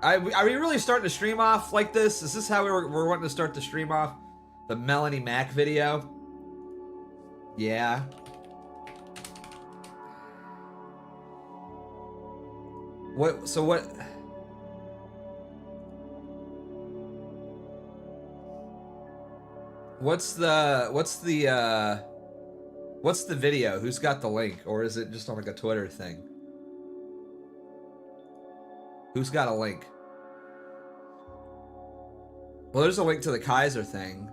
Are we really starting to stream off like this? Is this how we're wanting to start the stream off? The Melonie Mac video? Yeah. What, so what? What's the video? Who's got the link? Or is it just on like a Twitter thing? Who's got a link? Well, there's a link to the Kaiser thing.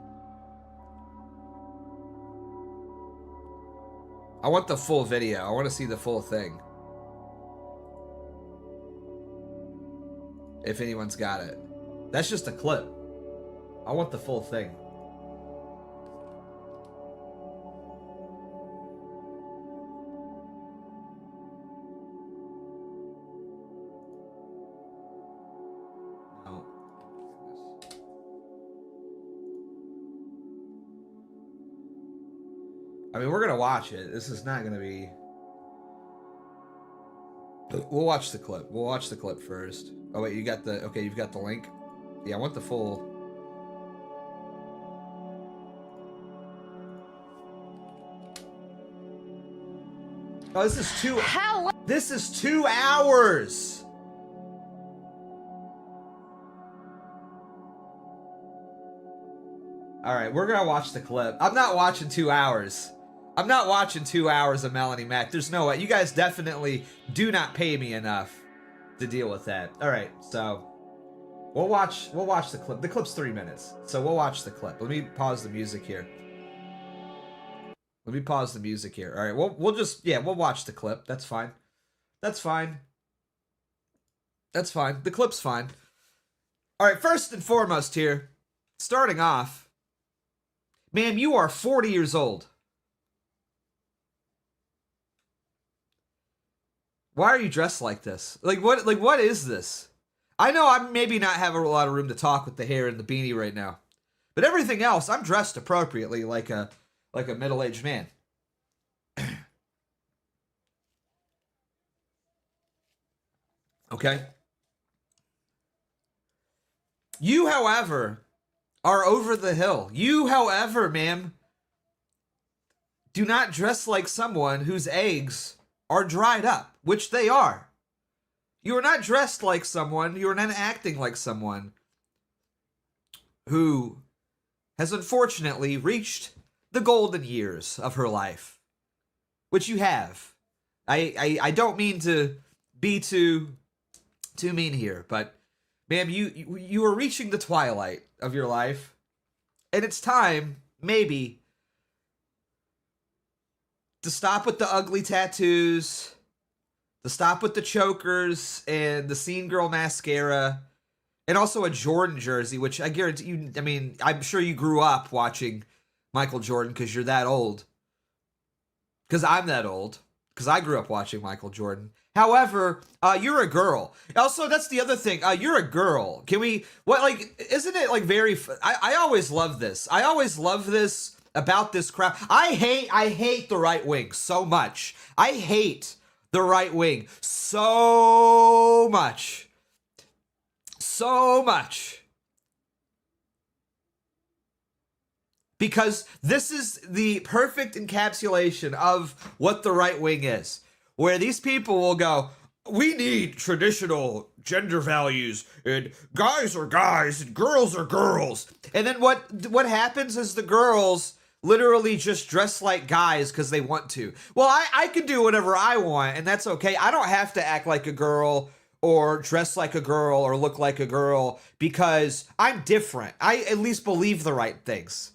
I want the full video. I want to see the full thing. If anyone's got it. That's just a clip. I want the full thing. No. I mean, we're gonna watch it. This is not gonna be... We'll watch the clip. We'll watch the clip first. Oh wait, you got the... Okay, you've got the link? Yeah, I want the full... Oh, this is two... How? This is 2 hours! Alright, we're gonna watch the clip. I'm not watching 2 hours. I'm not watching 2 hours of Melonie Mac. There's no way. You guys definitely do not pay me enough to deal with that. Alright, so... We'll watch the clip. The clip's 3 minutes, so we'll watch the clip. Let me pause the music here. Let me pause the music here. All right, we'll just, yeah, we'll watch the clip. That's fine. That's fine. That's fine. The clip's fine. All right, first and foremost here, starting off, ma'am, you are 40 years old. Why are you dressed like this? Like what is this? I know I'm maybe not having a lot of room to talk with the hair and the beanie right now, but everything else, I'm dressed appropriately like a middle-aged man. Okay? You, however, are over the hill. You, however, ma'am, do not dress like someone whose eggs are dried up, which they are. You are not dressed like someone, you are not acting like someone who has unfortunately reached the golden years of her life, which you have. I don't mean to be too mean here, but ma'am, you are reaching the twilight of your life, and it's time, maybe, to stop with the ugly tattoos, to stop with the chokers and the Scene Girl mascara, and also a Jordan jersey, which I guarantee you, I mean, I'm sure you grew up watching Michael Jordan because you're that old. Because I'm that old. Because I grew up watching Michael Jordan. However, you're a girl. Also, that's the other thing. You're a girl. Can we... What, like, isn't it, like, very... I always love this. I always love this about this crap. I hate the right wing so much. I hate the right wing so much. So much. Because this is the perfect encapsulation of what the right wing is. Where these people will go, we need traditional gender values, and guys are guys, and girls are girls. And then what happens is the girls literally just dress like guys because they want to. Well, I can do whatever I want, and that's okay. I don't have to act like a girl or dress like a girl or look like a girl because I'm different. I at least believe the right things.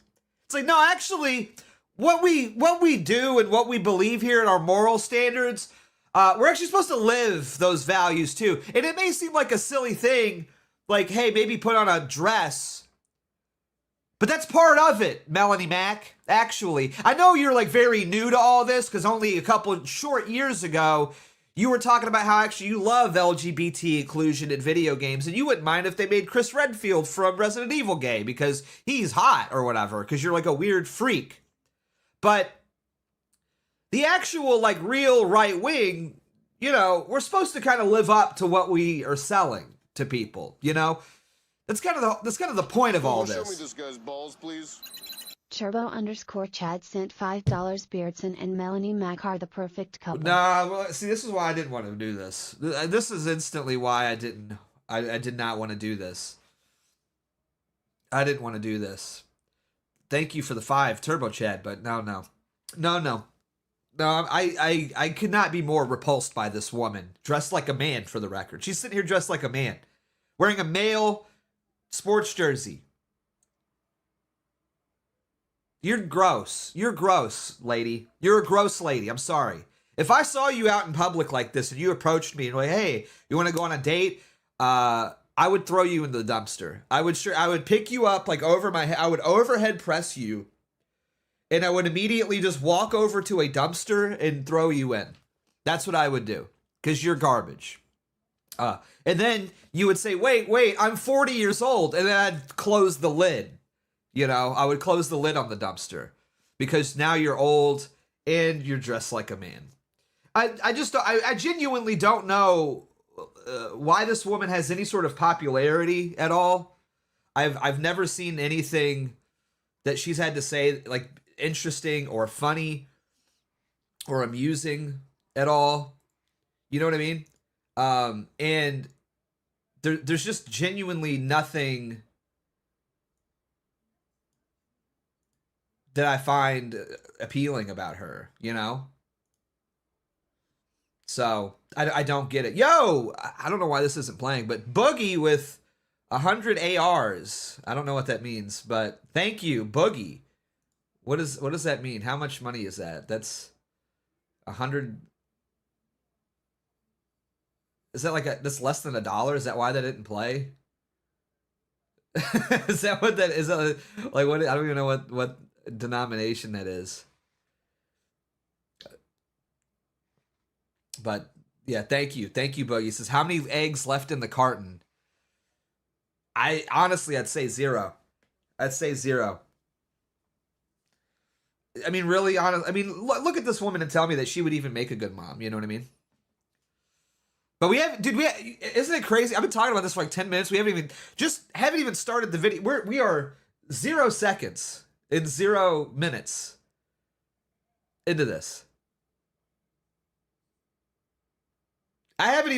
It's like, no, actually, what we do and what we believe here in our moral standards, we're actually supposed to live those values too. And it may seem like a silly thing, like, hey, maybe put on a dress, but that's part of it, Melonie Mac, actually. I know you're like very new to all this because only a couple short years ago, you were talking about how actually you love LGBT inclusion in video games, and you wouldn't mind if they made Chris Redfield from Resident Evil gay because he's hot or whatever, because you're like a weird freak. But the actual, like, real right wing, you know, we're supposed to kind of live up to what we are selling to people, you know? That's kind of the point of all this. Show me this guy's balls, please. Turbo_Chad sent $5. Beardson and Melonie Mac are the perfect couple. Nah, well, see, this is why I didn't want to do this. This is instantly why I did not want to do this. I didn't want to do this. Thank you for the 5, Turbo Chad, but no. I could not be more repulsed by this woman, dressed like a man, for the record. She's sitting here dressed like a man, wearing a male sports jersey. You're gross. You're gross, lady. You're a gross lady. I'm sorry. If I saw you out in public like this and you approached me and were like, hey, you want to go on a date? I would throw you in the dumpster. I would pick you up like over my head. I would overhead press you, and I would immediately just walk over to a dumpster and throw you in. That's what I would do, because you're garbage. And then you would say, wait, I'm 40 years old. And then I'd close the lid. You know, I would close the lid on the dumpster because now you're old and you're dressed like a man. I genuinely don't know why this woman has any sort of popularity at all. I've never seen anything that she's had to say like interesting or funny or amusing at all. You know what I mean? And there's just genuinely nothing that I find appealing about her, you know? So, I don't get it. Yo! I don't know why this isn't playing, but Boogie with 100 ARs. I don't know what that means, but thank you, Boogie. What does that mean? How much money is that? That's 100... Is that that's less than $1? Is that why that didn't play? Is that what that is? That like what? I don't even know what denomination that is. But yeah, thank you, Boogie. He says, how many eggs left in the carton? I'd say 0. I'd say 0. I mean, really honest. I mean, look at this woman and tell me that she would even make a good mom. You know what I mean? But isn't it crazy? I've been talking about this for like 10 minutes. We haven't even started the video. We are 0 seconds in 0 minutes into this. I haven't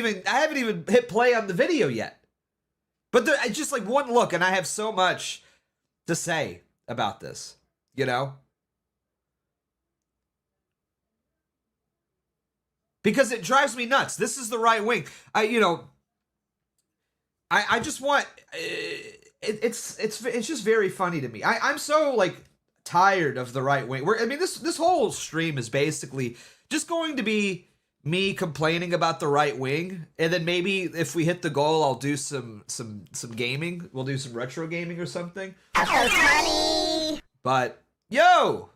even hit play on the video yet. But it's just like one look, and I have so much to say about this, you know? Because it drives me nuts. This is the right wing. I just want... It's just very funny to me. I'm so, like, tired of the right wing. This whole stream is basically just going to be me complaining about the right wing, and then maybe if we hit the goal, I'll do some gaming. We'll do some retro gaming or something. But yo,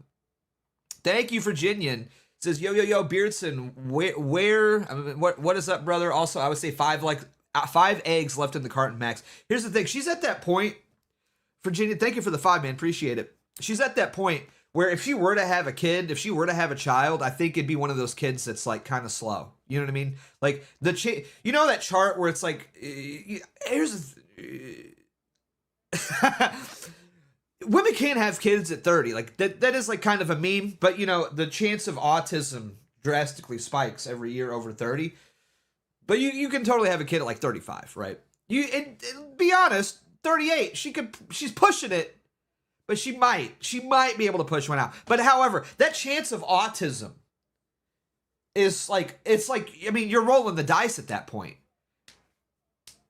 thank you, Virginian. It says yo Beardson. Where? I mean, what is up, brother? Also, I would say 5 eggs left in the carton, Max. Here's the thing. She's at that point, Virginia. Thank you for the 5, man. Appreciate it. She's at that point where if she were to have a kid, if she were to have a child, I think it'd be one of those kids that's like kind of slow. You know what I mean? Like you know that chart where it's like, women can't have kids at 30. Like that is like kind of a meme, but you know, the chance of autism drastically spikes every year over 30. But you can totally have a kid at like 35, right? Be honest, 38, she's pushing it. But she might be able to push one out. But however, that chance of autism is like, I mean, you're rolling the dice at that point.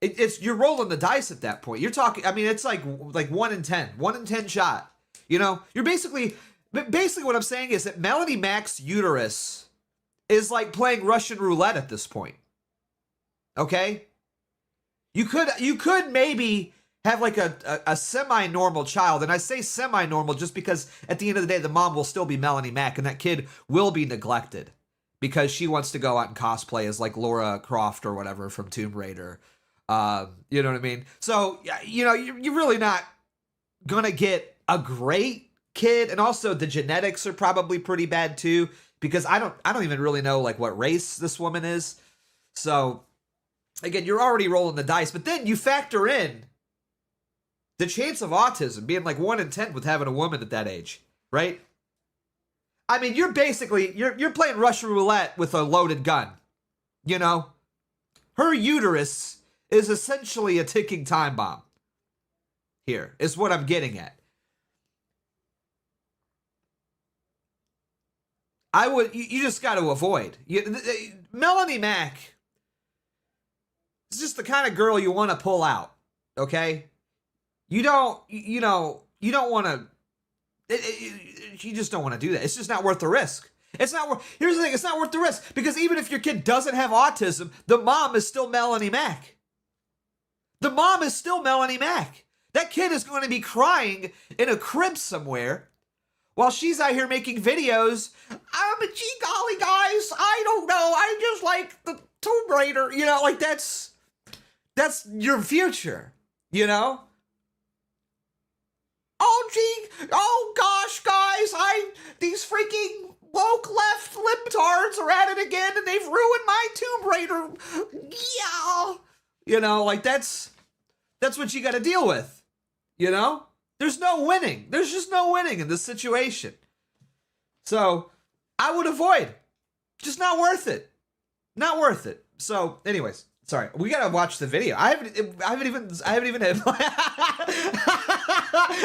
You're rolling the dice at that point. You're talking, I mean, it's like 1 in 10 shot. You know, you're basically what I'm saying is that Melonie Mac's uterus is like playing Russian roulette at this point. Okay? You could maybe have like a semi-normal child. And I say semi-normal just because at the end of the day, the mom will still be Melonie Mac and that kid will be neglected because she wants to go out and cosplay as like Laura Croft or whatever from Tomb Raider. You know what I mean? So, you know, you're really not going to get a great kid. And also the genetics are probably pretty bad too, because I don't even really know like what race this woman is. So again, you're already rolling the dice, but then you factor in the chance of autism being like 1 in 10 with having a woman at that age, right? I mean, you're basically, you're playing Russian roulette with a loaded gun, you know? Her uterus is essentially a ticking time bomb. Here is what I'm getting at. You just got to avoid. Melonie Mac is just the kind of girl you want to pull out, okay? You don't want to, you just don't want to do that. It's just not worth the risk. Here's the thing, it's not worth the risk, because even if your kid doesn't have autism, the mom is still Melonie Mac. The mom is still Melonie Mac. That kid is going to be crying in a crib somewhere while she's out here making videos. Gee golly, guys, I don't know. I just like the Tomb Raider. You know, like that's your future, you know? Oh gosh, guys, these freaking woke left libtards are at it again and they've ruined my Tomb Raider. Yeah. You know, like that's what you got to deal with, you know? There's no winning. There's just no winning in this situation. So I would avoid. Just not worth it. Not worth it. So, anyways, sorry. We gotta watch the video. I haven't even hit play.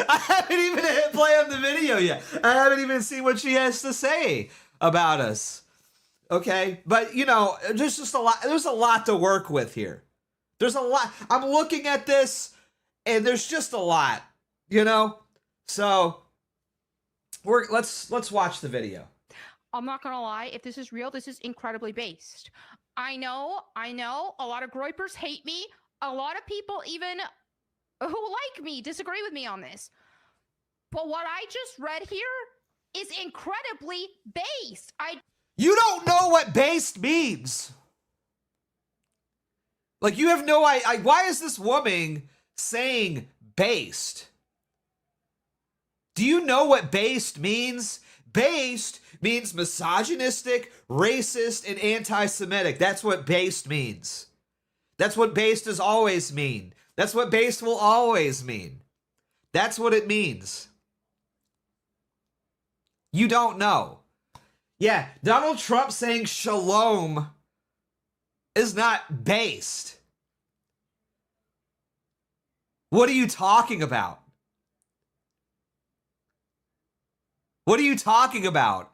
I haven't even hit play on the video yet. I haven't even seen what she has to say about us. Okay, but you know, there's just a lot. There's a lot to work with here. There's a lot. I'm looking at this, and there's just a lot. You know, so let's watch the video. I'm not gonna lie, if this is real, this is incredibly based. I know, a lot of groypers hate me. A lot of people even who like me disagree with me on this. But what I just read here is incredibly based. You don't know what based means. Like, you have no idea. Why is this woman saying based? Do you know what based means? Based means misogynistic, racist, and anti-Semitic. That's what based means. That's what based has always mean. That's what based will always mean. That's what it means. You don't know. Yeah, Donald Trump saying shalom is not based. What are you talking about? What are you talking about?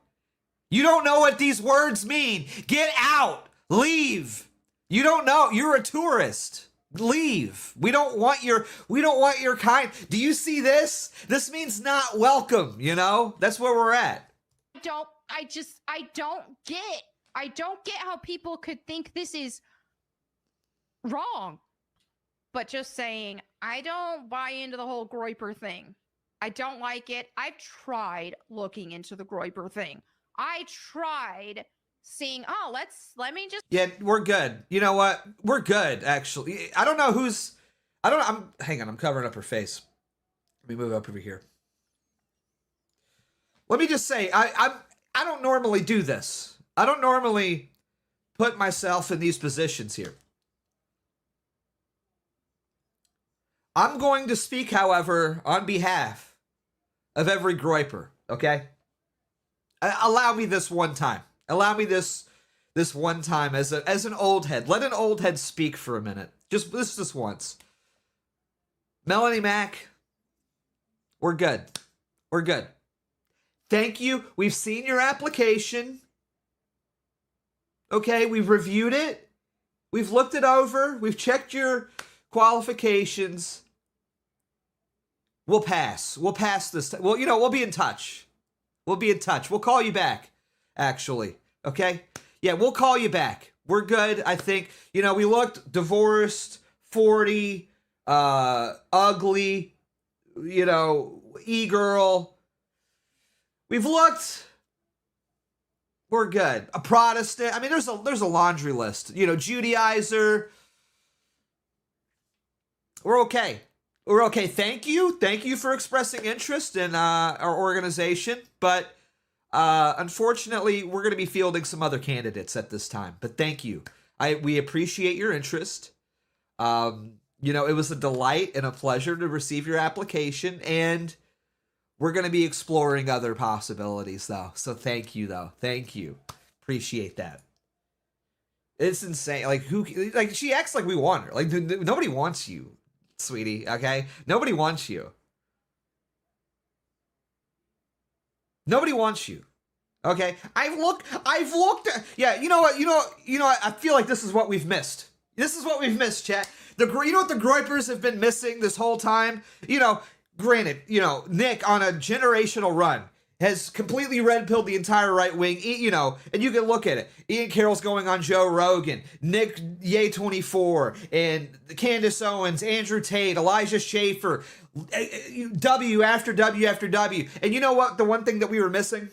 You don't know what these words mean. Get out. Leave. You don't know. You're a tourist. Leave. We don't want your kind. Do you see this? This means not welcome, you know? That's where we're at. I don't get how people could think this is wrong. But just saying, I don't buy into the whole groyper thing. I don't like it. I've tried looking into the groyper thing. I tried seeing, let me just. Yeah, we're good. You know what? We're good, actually. I don't know who's, hang on, I'm covering up her face. Let me move up over here. Let me just say, I don't normally do this. I don't normally put myself in these positions here. I'm going to speak, however, on behalf of every groyper, okay? Allow me this one time. Allow me this one time as an old head. Let an old head speak for a minute. Just once. Melonie Mac, we're good. We're good. Thank you. We've seen your application. Okay, we've reviewed it. We've looked it over. We've checked your qualifications. We'll pass. We'll pass this. Well, you know, we'll be in touch. We'll be in touch. We'll call you back, actually. Okay? Yeah, we'll call you back. We're good, I think. You know, we looked divorced, 40, ugly, you know, e-girl. We've looked. We're good. A Protestant. I mean, there's a laundry list. You know, Judaizer. We're okay. We're okay. Thank you. Thank you for expressing interest in our organization. But unfortunately, we're going to be fielding some other candidates at this time. But thank you. We appreciate your interest. You know, it was a delight and a pleasure to receive your application, and we're going to be exploring other possibilities, though. So thank you, though. Thank you. Appreciate that. It's insane. Like, she acts like we want her. Like, nobody wants you, sweetie, okay? Nobody wants you. Nobody wants you. Okay? I've looked yeah, you know what? I feel like this is what we've missed. This is what we've missed, chat. You know what the Groypers have been missing this whole time? You know, granted, you know, Nick on a generational run has completely red-pilled the entire right wing, you know, and you can look at it. Ian Carroll's going on Joe Rogan, Nick Ye24, and Candace Owens, Andrew Tate, Elijah Schaefer, W after W after W. And you know what? The one thing that we were missing?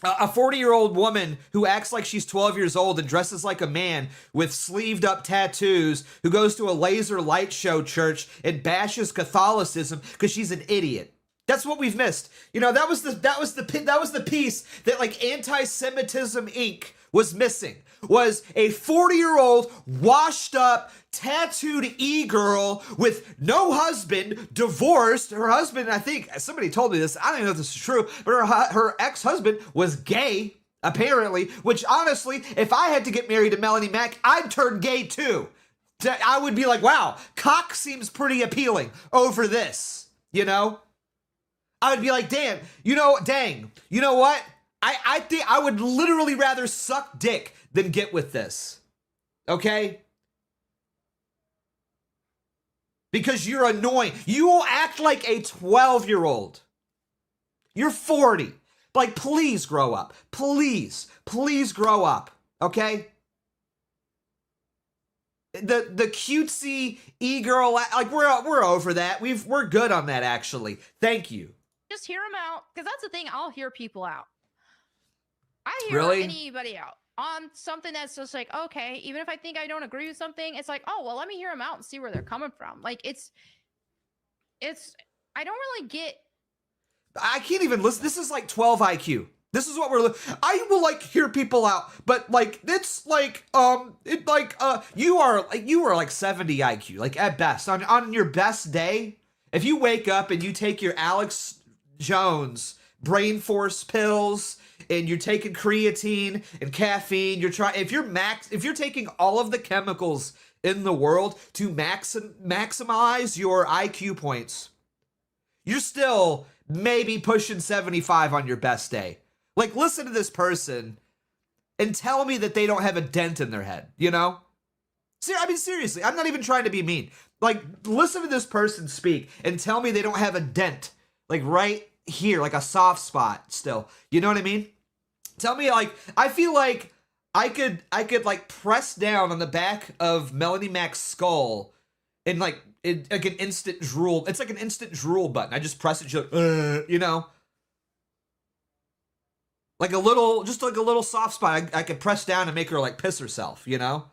A 40-year-old woman who acts like she's 12 years old and dresses like a man with sleeved up tattoos, who goes to a laser light show church and bashes Catholicism because she's an idiot. That's what we've missed. You know, that was the piece that, like, Anti-Semitism Inc. was missing. Was a 40-year-old washed up tattooed e-girl with no husband, divorced. Her husband, I think somebody told me this, I don't even know if this is true, but her ex-husband was gay, apparently, which honestly, if I had to get married to Melonie Mac, I'd turn gay too. I would be like, wow, cock seems pretty appealing over this, you know? I would be like, damn, you know what? I think I would literally rather suck dick than get with this. Okay? Because you're annoying. You will act like a 12-year-old. You're 40. Like, please grow up. Please grow up. Okay? The cutesy e-girl, like, we're over that. We're good on that, actually. Thank you. Just hear them out, because that's the thing. I'll hear people out. I hear anybody out on something that's just like, okay, even if I think I don't agree with something, it's like, oh, well, let me hear them out and see where they're coming from. Like, it's I don't really get. I can't even listen. This is like 12 IQ. This is what I will, like, hear people out, but, like, it's like, you are like 70 IQ, like, at best. On your best day, if you wake up and you take your Alex Jones brain force pills and you're taking creatine and caffeine, if you're taking all of the chemicals in the world to maximize your IQ points, you're still maybe pushing 75 on your best day. Like, listen to this person and tell me that they don't have a dent in their head, you know? I mean, seriously, I'm not even trying to be mean. Like, listen to this person speak and tell me they don't have a dent, like, right here, like a soft spot still. You know what I mean? Tell me, like, I feel like I could like press down on the back of Melonie Mac's skull and like an instant drool. It's like an instant drool button. I just press it, you know, like just like a little soft spot. I could press down and make her like piss herself, you know.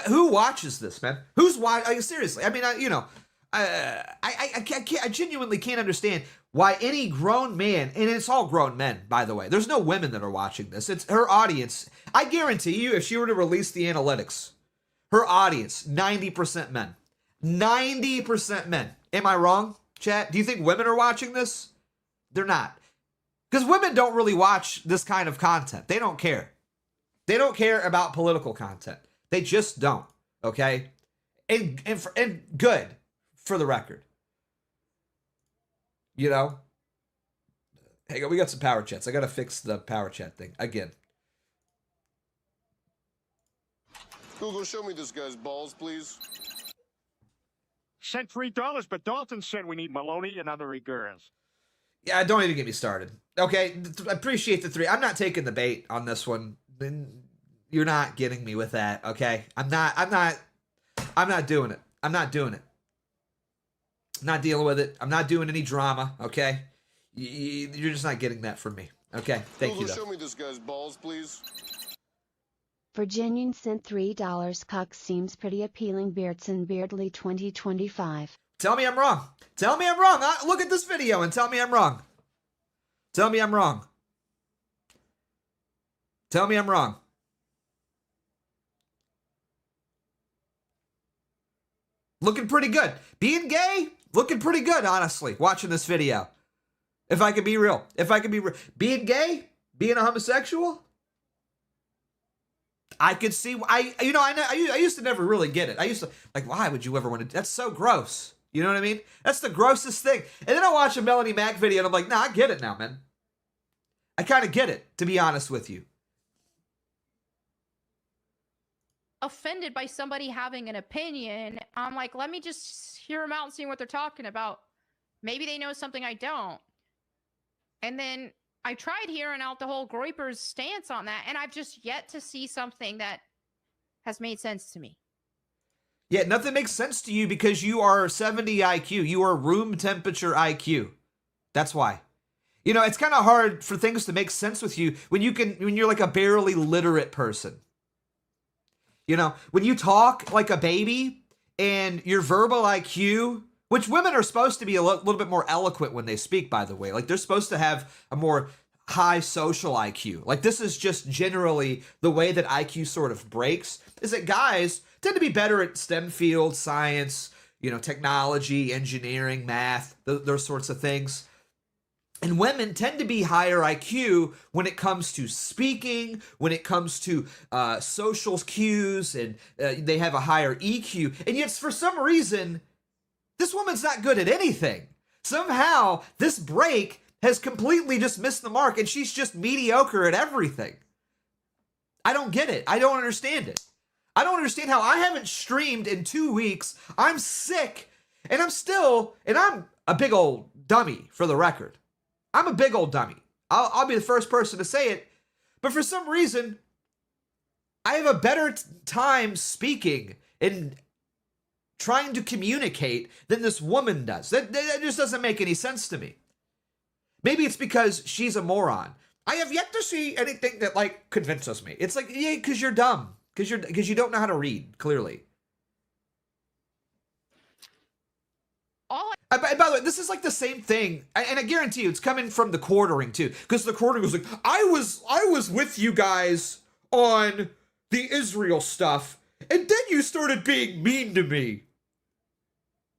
Who watches this, man? Who's watching? Seriously, I mean, I genuinely can't understand why any grown man, and it's all grown men, by the way. There's no women that are watching this. It's her audience. I guarantee you, if she were to release the analytics, her audience, 90% men. 90% men. Am I wrong, chat? Do you think women are watching this? They're not. Because women don't really watch this kind of content. They don't care. They don't care about political content. They just don't, okay? And good, for the record. You know? Hang on, we got some power chats. I gotta fix the power chat thing again. Google, show me this guy's balls, please. Sent $3, but Dalton said we need Melonie and other girls. Yeah, don't even get me started. Okay, appreciate the 3. I'm not taking the bait on this one. You're not getting me with that, okay? I'm not doing it. I'm not doing it. I'm not dealing with it. I'm not doing any drama, okay? You're just not getting that from me. Okay, thank you, though. Show me this guy's balls, please. Virginian sent $3. Cock seems pretty appealing. Beardson Beardly 2025. Tell me I'm wrong. Tell me I'm wrong. Look at this video and tell me I'm wrong. Tell me I'm wrong. Tell me I'm wrong. Looking pretty good. Being gay, looking pretty good, honestly, watching this video. If I could be real. Being gay, being a homosexual, I could see, I used to never really get it. I used to, like, why would you ever want to, that's so gross. You know what I mean? That's the grossest thing. And then I watch a Melonie Mac video and I'm like, nah, I get it now, man. I kind of get it, to be honest with you. Offended by somebody having an opinion. I'm like, let me just hear them out and see what they're talking about. Maybe they know something I don't. And then I tried hearing out the whole Groyper's stance on that, and I've just yet to see something that has made sense to me. Yeah, nothing makes sense to you because you are 70 IQ. You are room temperature IQ. That's why. You know, it's kind of hard for things to make sense with you when you're like a barely literate person. You know, when you talk like a baby and your verbal IQ, which women are supposed to be a little bit more eloquent when they speak, by the way. Like, they're supposed to have a more high social IQ. Like, this is just generally the way that IQ sort of breaks, is that guys tend to be better at STEM fields, science, you know, technology, engineering, math, those sorts of things. And women tend to be higher IQ when it comes to speaking, when it comes to social cues, and they have a higher EQ. And yet, for some reason, this woman's not good at anything. Somehow, this break has completely just missed the mark, and she's just mediocre at everything. I don't get it. I don't understand it. I don't understand how I haven't streamed in 2 weeks. I'm sick, and I'm a big old dummy, for the record. I'm a big old dummy. I'll be the first person to say it. But for some reason, I have a better time speaking and trying to communicate than this woman does. That just doesn't make any sense to me. Maybe it's because she's a moron. I have yet to see anything that, like, convinces me. It's like, yeah, because you're dumb. Because you don't know how to read, clearly. By the way, this is like the same thing, and I guarantee you it's coming from the quartering too, because the quartering was like, I was with you guys on the Israel stuff, and then you started being mean to me.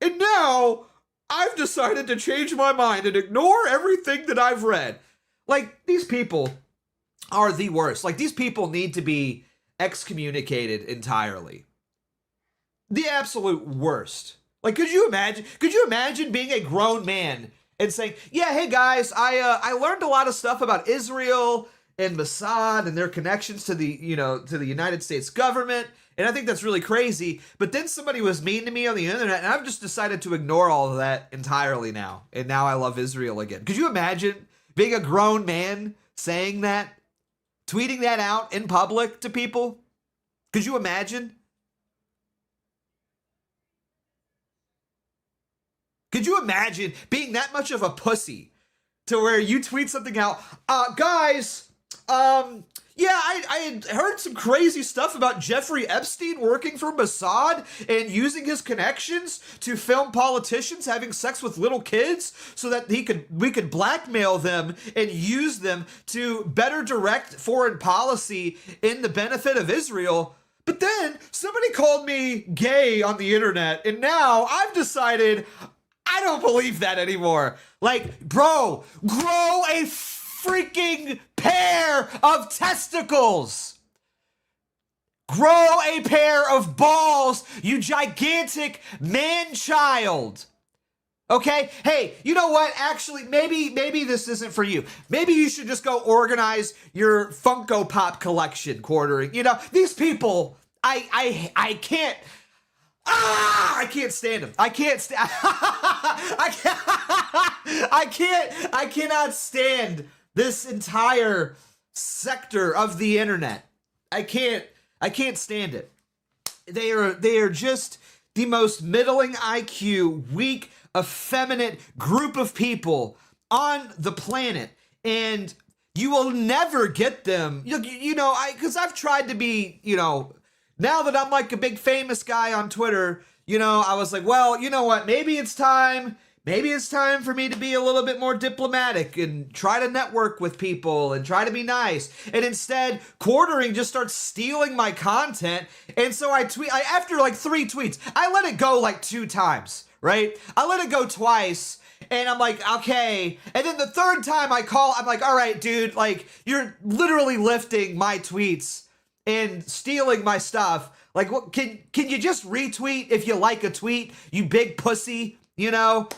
And now I've decided to change my mind and ignore everything that I've read. Like, these people are the worst. Like, these people need to be excommunicated entirely. The absolute worst. Like, could you imagine being a grown man and saying, yeah, hey guys, I learned a lot of stuff about Israel and Mossad and their connections to the United States government, and I think that's really crazy, but then somebody was mean to me on the internet, and I've just decided to ignore all of that entirely now, and now I love Israel again. Could you imagine being a grown man saying that? Tweeting that out in public to people? Could you imagine? Could you imagine being that much of a pussy to where you tweet something out, guys, yeah, I had heard some crazy stuff about Jeffrey Epstein working for Mossad and using his connections to film politicians having sex with little kids so that we could blackmail them and use them to better direct foreign policy in the benefit of Israel. But then somebody called me gay on the internet, and now I've decided I don't believe that anymore. Like, bro, grow a freaking pair of testicles. Grow a pair of balls, you gigantic man-child. Okay? Hey, you know what? Actually, maybe this isn't for you. Maybe you should just go organize your Funko Pop collection quartering. You know, these people, I can't... I can't stand him. I cannot stand this entire sector of the internet. I can't stand it. They are just the most middling IQ, weak, effeminate group of people on the planet, and you will never get them. Because I've tried to be, now that I'm like a big famous guy on Twitter, I was like, well, you know what? Maybe it's time maybe it's time for me to be a little bit more diplomatic and try to network with people and try to be nice. And instead, quartering just starts stealing my content. And so after like 3 tweets, I let it go like 2 times, right? I let it go twice. And I'm like, okay. And then the 3rd time I'm like, all right, dude, like, you're literally lifting my tweets and stealing my stuff. Like, what? Can you just retweet if you like a tweet, you big pussy, you know?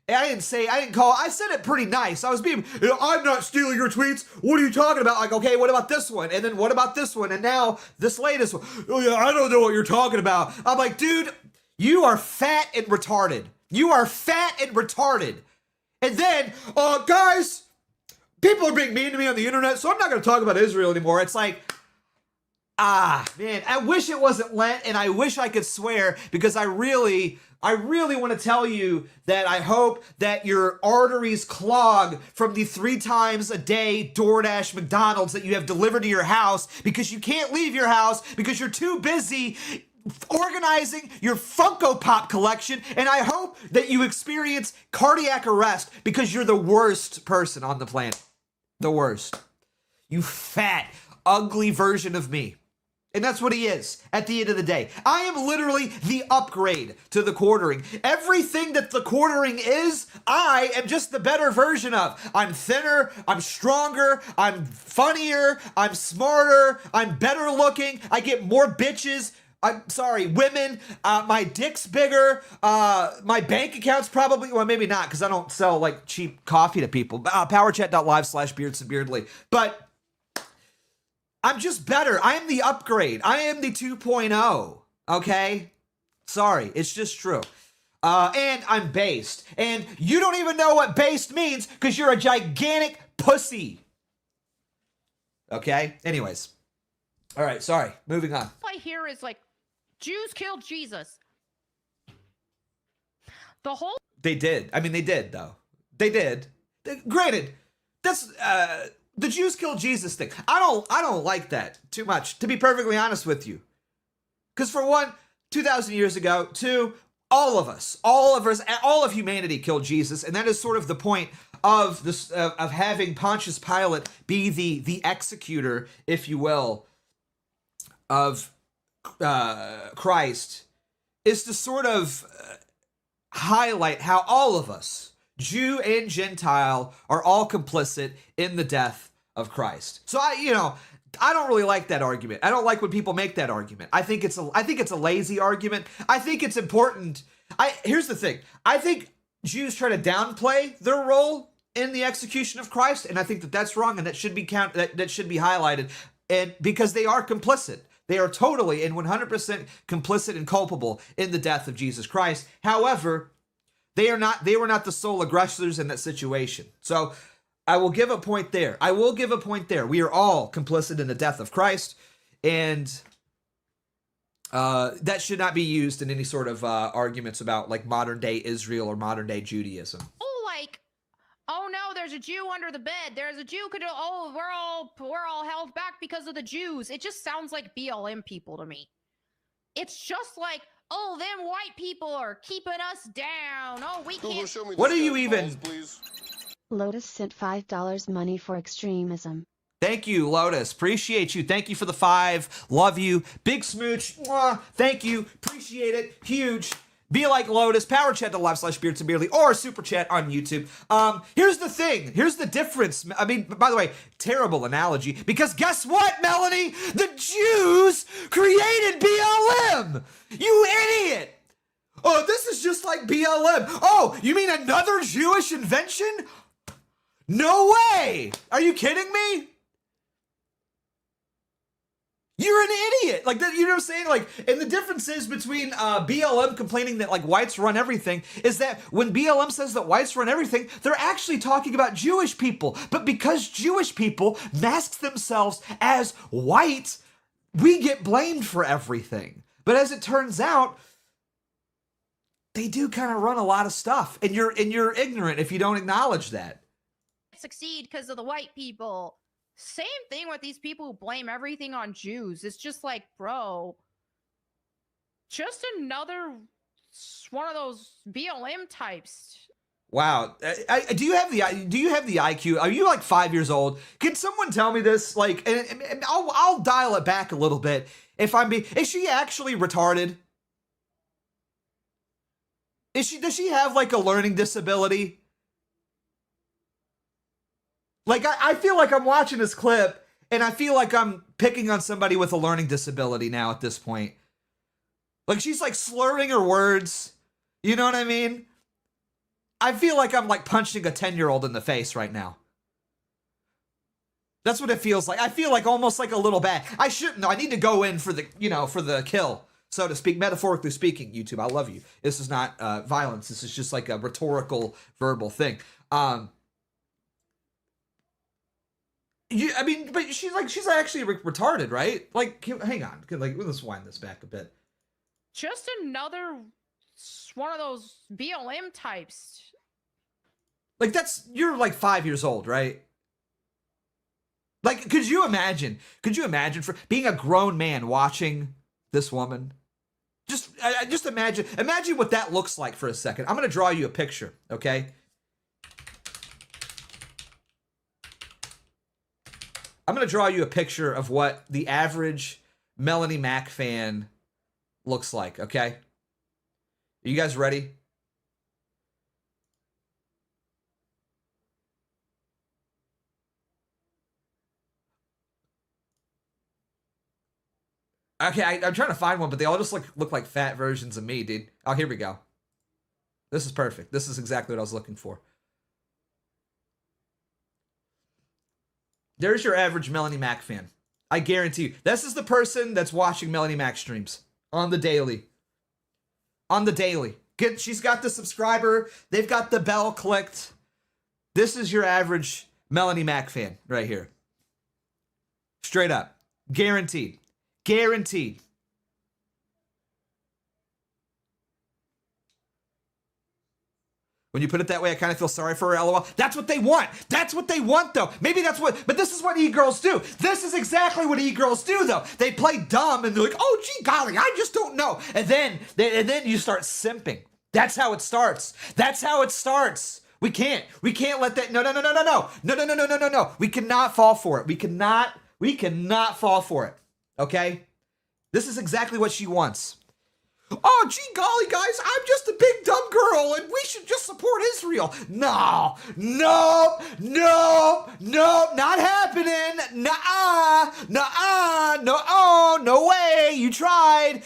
And I said it pretty nice. I was being, I'm not stealing your tweets. What are you talking about? Like, okay, what about this one? And then what about this one? And now this latest one. Oh yeah, I don't know what you're talking about. I'm like, dude, you are fat and retarded. You are fat and retarded. And then, guys, people are being mean to me on the internet, so I'm not going to talk about Israel anymore. It's like, man, I wish it wasn't Lent, and I wish I could swear, because I really want to tell you that I hope that your arteries clog from the 3 times a day DoorDash McDonald's that you have delivered to your house, because you can't leave your house because you're too busy organizing your Funko Pop collection, and I hope that you experience cardiac arrest because you're the worst person on the planet. The worst. You fat, ugly version of me. And that's what he is at the end of the day. I am literally the upgrade to the quartering. Everything that the quartering is, I am just the better version of. I'm thinner, I'm stronger, I'm funnier, I'm smarter, I'm better looking, I get more bitches. I'm sorry, women, my dick's bigger, my bank account's probably, well, maybe not, because I don't sell, like, cheap coffee to people. Powerchat.live/Beardson But I'm just better. I am the upgrade. I am the 2.0, okay? Sorry, it's just true. And I'm based. And you don't even know what based means, because you're a gigantic pussy. Okay? Anyways. All right, sorry. Moving on. All I hear is like, Jews killed Jesus. The whole They did. I mean, they did, though. They did. Granted, that's the Jews killed Jesus thing. I don't like that too much, to be perfectly honest with you. Because for one, 2,000 years ago, 2, all of humanity killed Jesus, and that is sort of the point of this of having Pontius Pilate be the executor, if you will, of Christ, is to sort of highlight how all of us, Jew and Gentile, are all complicit in the death of Christ. So I don't really like that argument. I don't like when people make that argument. I think it's a lazy argument. I think it's important. Here's the thing. I think Jews try to downplay their role in the execution of Christ, and I think that that's wrong, and that should be that should be highlighted, and because they are complicit. They are totally and 100% complicit and culpable in the death of Jesus Christ. However, they were not the sole aggressors in that situation. So I will give a point there. We are all complicit in the death of Christ, and that should not be used in any sort of arguments about like modern day Israel or modern day Judaism. like, oh no, there's a Jew under the bed. There's a Jew could. Oh, we're all held back because of the Jews. It just sounds like BLM people to me. It's just like, oh, them white people are keeping us down. Oh, we Google, can't. show me What this are you guy's even- balls, please. Lotus sent $5 money for extremism. Thank you, Lotus. Appreciate you. Thank you for the 5. Love you. Big smooch. Mwah. Thank you. Appreciate it. Huge. Be like Lotus. Power chat to live/Beardson Beardly or super chat on YouTube. Here's the thing. Here's the difference. I mean, by the way, terrible analogy, because guess what, Melonie? The Jews created BLM. You idiot. Oh, this is just like BLM. Oh, you mean another Jewish invention? No way. Are you kidding me? You're an idiot. Like that, you know what I'm saying? Like, and the difference is between BLM complaining that like whites run everything is that when BLM says that whites run everything, they're actually talking about Jewish people. But because Jewish people mask themselves as white, we get blamed for everything. But as it turns out, they do kind of run a lot of stuff, and you're ignorant if you don't acknowledge that. Succeed because of the white people. Same thing with these people who blame everything on Jews. It's just like, bro, just another one of those BLM types. Wow. Do you have the IQ? Are you like 5 years old? Can someone tell me this? Like, and I'll dial it back a little bit. Is she actually retarded? Does she have like a learning disability? Like, I feel like I'm watching this clip and I feel like I'm picking on somebody with a learning disability now at this point. Like, she's like slurring her words. You know what I mean? I feel like I'm like punching a 10-year-old in the face right now. That's what it feels like. I feel like almost like a little bad. I shouldn't. I need to go in for the, for the kill, so to speak, metaphorically speaking. YouTube, I love you. This is not violence. This is just like a rhetorical, verbal thing. But she's actually retarded, right? Like, hang on. Like, let's wind this back a bit. Just another one of those BLM types. Like, you're like 5 years old, right? Like, could you imagine for being a grown man watching this woman? Just imagine what that looks like for a second. I'm going to draw you a picture, okay? I'm going to draw you a picture of what the average Melonie Mac fan looks like, okay? Are you guys ready? Okay, I'm trying to find one, but they all just look like fat versions of me, dude. Oh, here we go. This is perfect. This is exactly what I was looking for. There's your average Melonie Mac fan. I guarantee you. This is the person that's watching Melonie Mac streams on the daily. On the daily. She's got the subscriber. They've got the bell clicked. This is your average Melonie Mac fan right here. Straight up. Guaranteed. Guaranteed. When you put it that way, I kind of feel sorry for her, LOL. That's what they want. That's what they want, though. Maybe that's what, but this is what e-girls do. This is exactly what e-girls do, though. They play dumb and they're like, oh, gee golly, I just don't know. And then you start simping. That's how it starts. That's how it starts. We can't let that, no. We cannot fall for it. We cannot fall for it. Okay? This is exactly what she wants. Oh, gee golly, guys, I'm just a big dumb girl and we should just support Israel. No, not happening. No way. You tried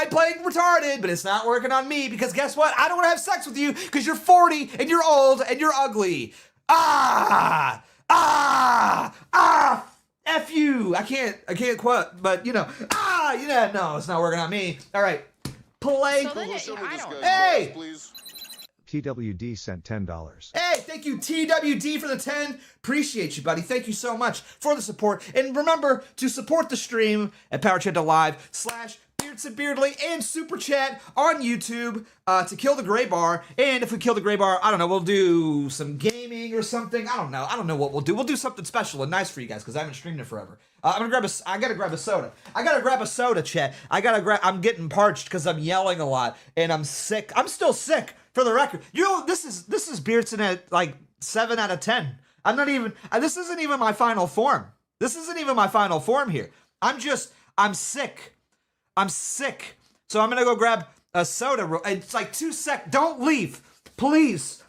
playing retarded, but it's not working on me because guess what? I don't want to have sex with you because you're 40 and you're old and you're ugly. F you. I can't quote, but no, it's not working on me. All right. Play. So then Hey! Please. TWD sent $10. Hey, thank you, TWD, for the 10. Appreciate you, buddy. Thank you so much for the support. And remember to support the stream at PowerChat.live/Beardson and Super Chat on YouTube to kill the gray bar. And if we kill the gray bar, I don't know, we'll do some gaming or something. I don't know what we'll do. We'll do something special and nice for you guys because I haven't streamed it forever. I gotta grab a soda. I gotta grab a soda, chat. I'm getting parched because I'm yelling a lot and I'm sick. I'm still sick, for the record. This is Beardson at like 7 out of 10. I'm not even, this isn't even my final form. This isn't even my final form here. I'm sick. I'm sick. So I'm gonna go grab a soda. It's like 2 seconds. Don't leave. Please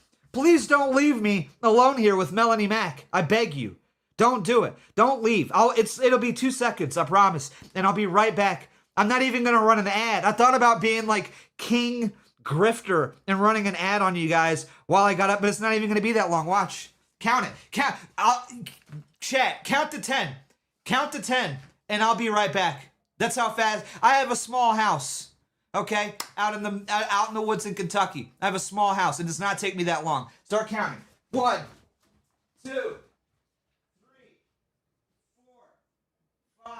don't leave me alone here with Melonie Mac. I beg you. Don't do it. Don't leave. It'll be 2 seconds, I promise. And I'll be right back. I'm not even gonna run an ad. I thought about being like King Grifter and running an ad on you guys while I got up, but it's not even gonna be that long. Watch. Count it. Chat. Count to 10. Count to 10, and I'll be right back. That's how fast. I have a small house. Okay, out in the woods in Kentucky. I have a small house. It does not take me that long. Start counting. 1, 2, 3, 4, 5,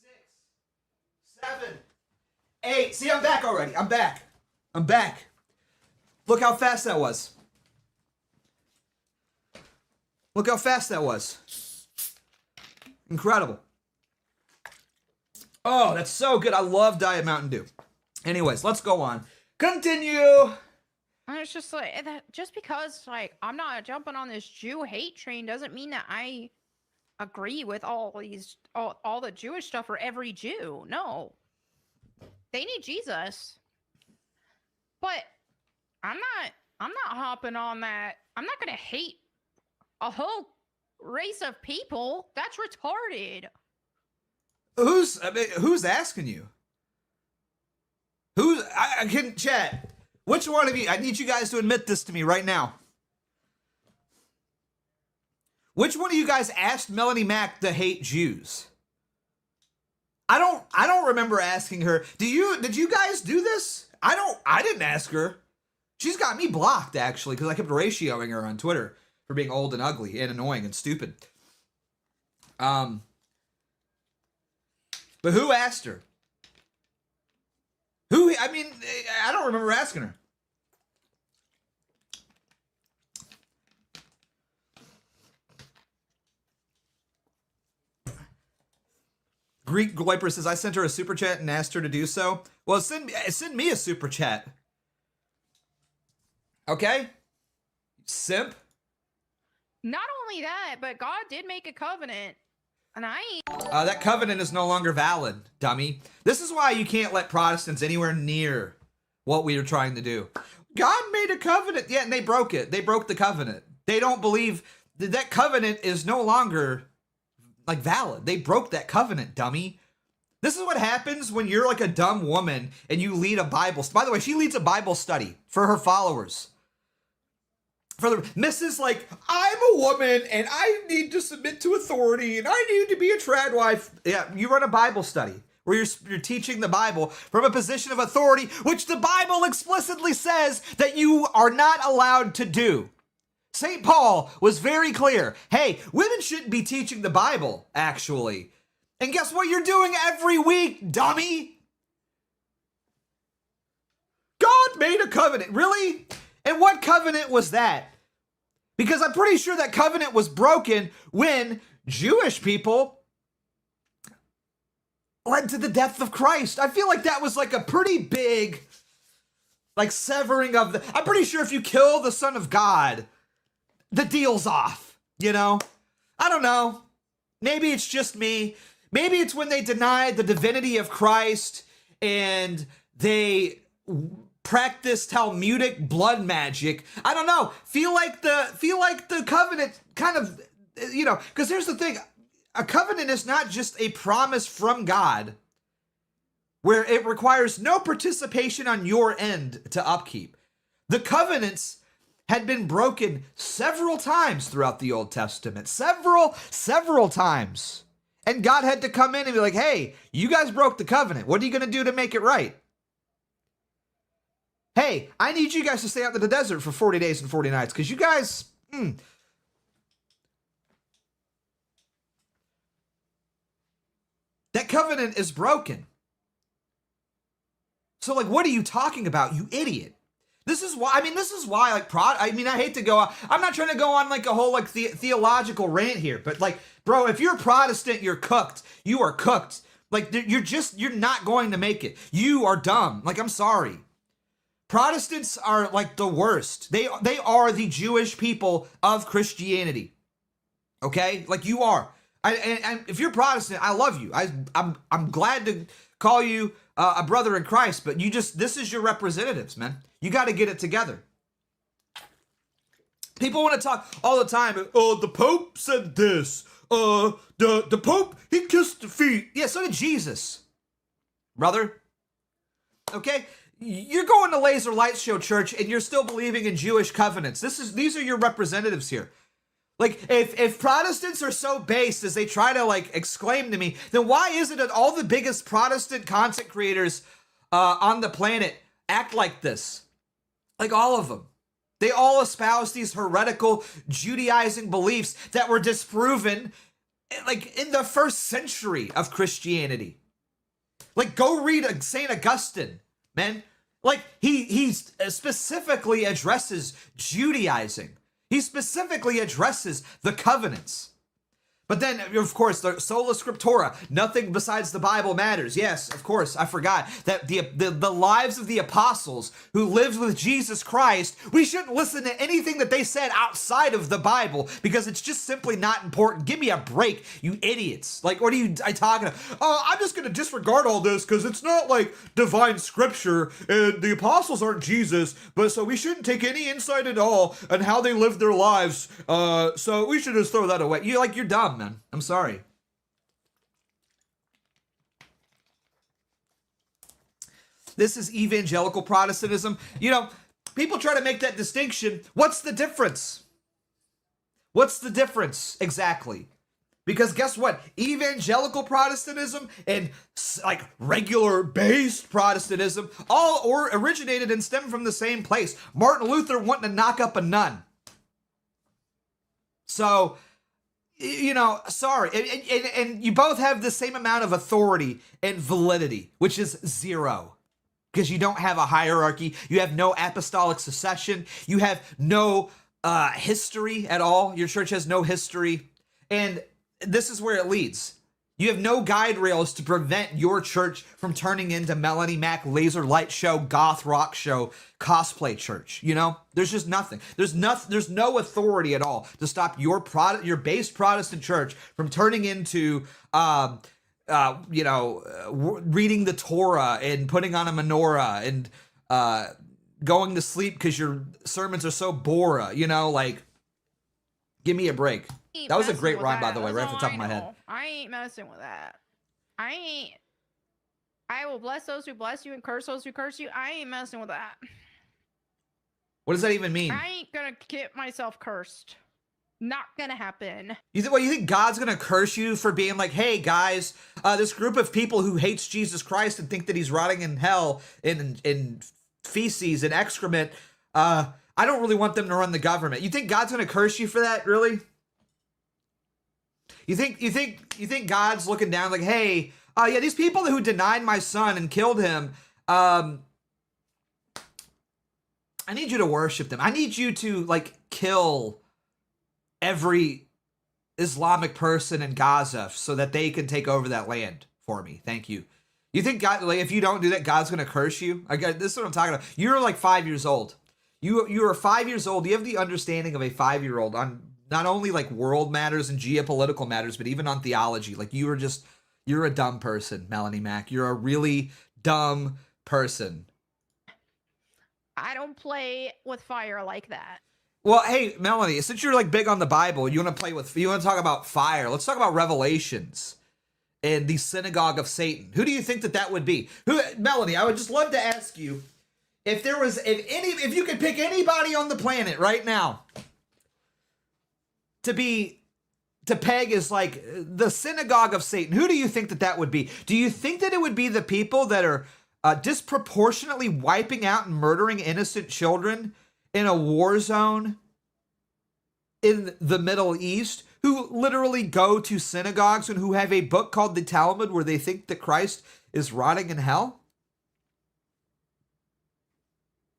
6, 7, 8. See, I'm back already. I'm back. Look how fast that was. Look how fast that was. Incredible. Oh, that's so good. I love Diet Mountain Dew. Anyways, let's go on. Continue. And it's just like that. Just because like I'm not jumping on this Jew hate train doesn't mean that I agree with all the Jewish stuff for every Jew. No, they need Jesus, but I'm not hopping on that. I'm not gonna hate a whole race of people. That's retarded. Who's asking you? I can chat. Which one of you? I need you guys to admit this to me right now. Which one of you guys asked Melonie Mac to hate Jews? I don't remember asking her. Did you guys do this? I didn't ask her. She's got me blocked actually because I kept ratioing her on Twitter for being old and ugly and annoying and stupid. But who asked her? I don't remember asking her. Greek Gloiper says, I sent her a super chat and asked her to do so. Well, send me a super chat. Okay? Simp. Not only that, but God did make a covenant. And that covenant is no longer valid, dummy. This is why you can't let Protestants anywhere near what we are trying to do. God made a covenant. Yeah, and they broke it. They broke the covenant. They don't believe that covenant is no longer like valid. They broke that covenant, dummy. This is what happens when you're like a dumb woman and you lead a Bible. By the way, she leads a Bible study for her followers. For the Mrs. like, I'm a woman and I need to submit to authority and I need to be a trad wife. Yeah, you run a Bible study where you're teaching the Bible from a position of authority, which the Bible explicitly says that you are not allowed to do. St. Paul was very clear. Hey, women shouldn't be teaching the Bible, actually. And guess what you're doing every week, dummy? God made a covenant. Really? And what covenant was that? Because I'm pretty sure that covenant was broken when Jewish people led to the death of Christ. I feel like that was like a pretty big, like severing of the... I'm pretty sure if you kill the Son of God, the deal's off, you know? I don't know. Maybe it's just me. Maybe it's when they denied the divinity of Christ and they practice Talmudic blood magic. I don't know. Feel like the covenant kind of, you know, because here's the thing. A covenant is not just a promise from God where it requires no participation on your end to upkeep. The covenants had been broken several times throughout the Old Testament. Several times. And God had to come in and be like, hey, you guys broke the covenant. What are you going to do to make it right? Hey, I need you guys to stay out in the desert for 40 days and 40 nights because you guys... That covenant is broken. So, like, what are you talking about, you idiot? This is why, like, I hate to go, I'm not trying to go on, like, a whole, like, theological rant here, but, like, bro, if you're Protestant, you're cooked. You are cooked. Like, you're not going to make it. You are dumb. Like, I'm sorry. Protestants are, like, the worst. They are the Jewish people of Christianity. Okay? Like, you are. And if you're Protestant, I love you. I'm glad to call you a brother in Christ, but this is your representatives, man. You got to get it together. People want to talk all the time. Oh, the Pope said this. The Pope, he kissed the feet. Yeah, so did Jesus, brother. Okay? You're going to Laser Light Show Church and you're still believing in Jewish covenants. These are your representatives here. Like, if Protestants are so based as they try to, like, exclaim to me, then why is it that all the biggest Protestant content creators on the planet act like this? Like, all of them. They all espouse these heretical Judaizing beliefs that were disproven, like, in the first century of Christianity. Like, go read St. Augustine, man. Like, he specifically addresses Judaizing. He specifically addresses the covenants. But then, of course, the sola scriptura, nothing besides the Bible matters. Yes, of course, I forgot that the lives of the apostles who lived with Jesus Christ, we shouldn't listen to anything that they said outside of the Bible because it's just simply not important. Give me a break, you idiots. Like, what are you talking about? Oh, I'm just going to disregard all this because it's not like divine scripture and the apostles aren't Jesus, but so we shouldn't take any insight at all on how they lived their lives. So we should just throw that away. You're dumb. Man, I'm sorry. This is evangelical Protestantism. You know, people try to make that distinction. What's the difference? What's the difference exactly? Because guess what? Evangelical Protestantism and like regular based Protestantism all originated and stemmed from the same place. Martin Luther wanting to knock up a nun. So, you know, sorry. And you both have the same amount of authority and validity, which is zero. Because you don't have a hierarchy. You have no apostolic succession. You have no history at all. Your church has no history. And this is where it leads. You have no guide rails to prevent your church from turning into Melonie Mac laser light show, goth rock show, cosplay church. You know, there's just nothing. There's no authority at all to stop your base Protestant church from turning into, reading the Torah and putting on a menorah and going to sleep because your sermons are so bora. You know, like, give me a break. That was a great rhyme, by the way, right off the top of my head. I ain't messing with that. I will bless those who bless you and curse those who curse you. I ain't messing with that. What does that even mean? I ain't gonna get myself cursed. Not gonna happen. You think God's gonna curse you for being like, hey guys, this group of people who hates Jesus Christ and think that he's rotting in hell in feces and excrement, I don't really want them to run the government. You think God's gonna curse you for that, really? You think God's looking down like, hey, yeah, these people who denied my son and killed him, I need you to worship them. I need you to like kill every Islamic person in Gaza so that they can take over that land for me. Thank you. You think God, like, if you don't do that, God's gonna curse you? This is what I'm talking about. You're like 5 years old. You are 5 years old. You have the understanding of a 5-year-old on not only like world matters and geopolitical matters, but even on theology. Like you're a dumb person, Melonie Mac. You're a really dumb person. I don't play with fire like that. Well, hey, Melonie, since you're like big on the Bible, you want to talk about fire. Let's talk about Revelations and the synagogue of Satan. Who do you think that would be? Melonie, I would just love to ask you if you could pick anybody on the planet right now to peg as like the synagogue of Satan, who do you think that would be? Do you think that it would be the people that are disproportionately wiping out and murdering innocent children in a war zone in the Middle East, who literally go to synagogues and who have a book called the Talmud where they think that Christ is rotting in hell?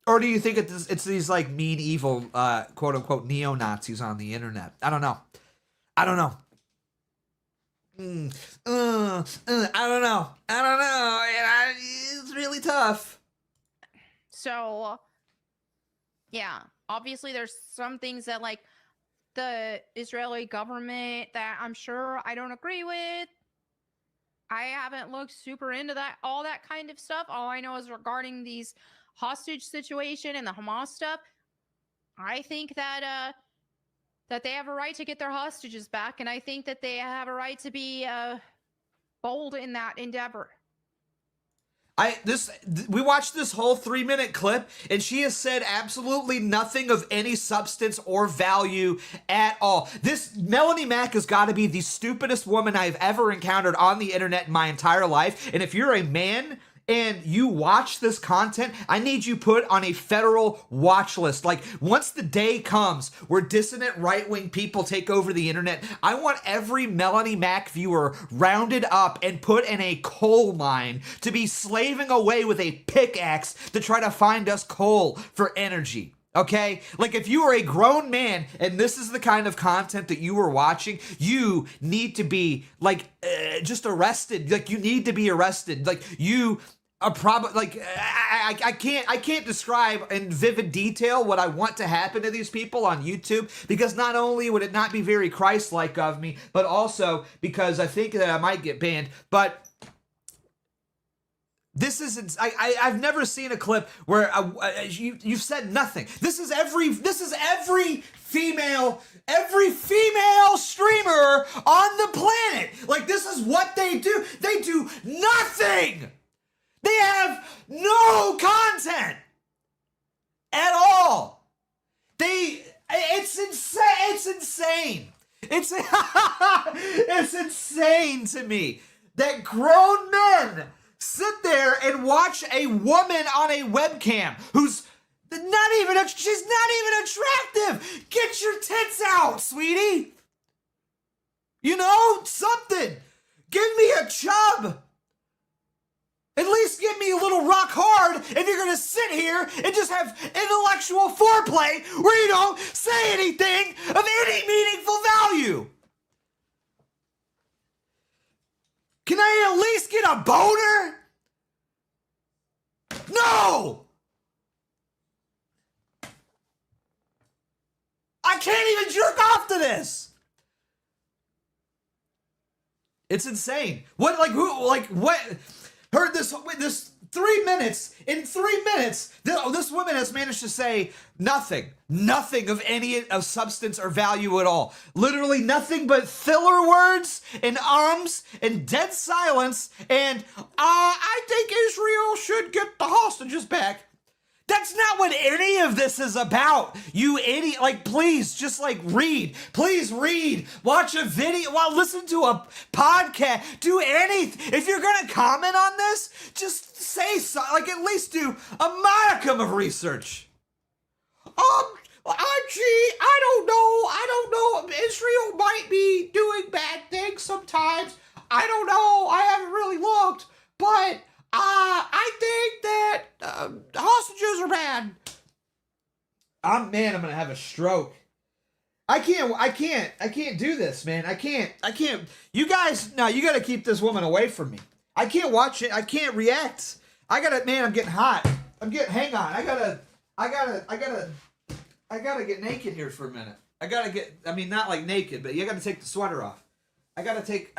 Or do you think it's these like mean, evil, quote unquote, neo-Nazis on the internet? I don't know. I don't know. It's really tough. So, yeah, obviously there's some things that like the Israeli government that I'm sure I don't agree with. I haven't looked super into all that kind of stuff. All I know is regarding these hostage situation and the Hamas stuff, I think that that they have a right to get their hostages back, and I think that they have a right to be bold in that endeavor. We watched this whole 3-minute clip, and she has said absolutely nothing of any substance or value at all. This Melonie Mac has got to be the stupidest woman I've ever encountered on the internet in my entire life. And if you're a man and you watch this content, I need you put on a federal watch list. Like, once the day comes where dissonant right-wing people take over the internet, I want every Melonie Mac viewer rounded up and put in a coal mine to be slaving away with a pickaxe to try to find us coal for energy. Okay? Like, if you are a grown man and this is the kind of content that you were watching, you need to be, like, just arrested. Like, you need to be arrested. Like, you are probably, like, I can't describe in vivid detail what I want to happen to these people on YouTube, because not only would it not be very Christ-like of me, but also because I think that I might get banned. But this isn't. I've never seen a clip where you've said nothing. This is every female streamer on the planet. Like, this is what they do. They do nothing. They have no content at all. It's insane. It's insane. It's insane to me that grown men sit there and watch a woman on a webcam who's she's not even attractive. Get your tits out, sweetie. You know, something. Give me a chub. At least give me a little rock hard if you're gonna sit here and just have intellectual foreplay where you don't say anything of any meaningful value. Can I at least get a boner? No! I can't even jerk off to this. It's insane. What heard this 3 minutes. In 3 minutes, this woman has managed to say nothing of any of substance or value at all. Literally nothing but filler words and ums and dead silence. And I think Israel should get the hostages back. That's not what any of this is about, you idiot. Like, please, just, like, read. Please read. Watch a video. Well, listen to a podcast. Do anything. If you're going to comment on this, just say something. Like, at least do a modicum of research. I don't know. Israel might be doing bad things sometimes. I don't know. I haven't really looked. But I think that hostages are bad. I'm gonna have a stroke. I can't do this, man. I can't. You guys, no, you gotta keep this woman away from me. I can't watch it. I can't react. I'm getting hot. Hang on. I gotta get naked here for a minute. Not like naked, but you gotta take the sweater off. I gotta take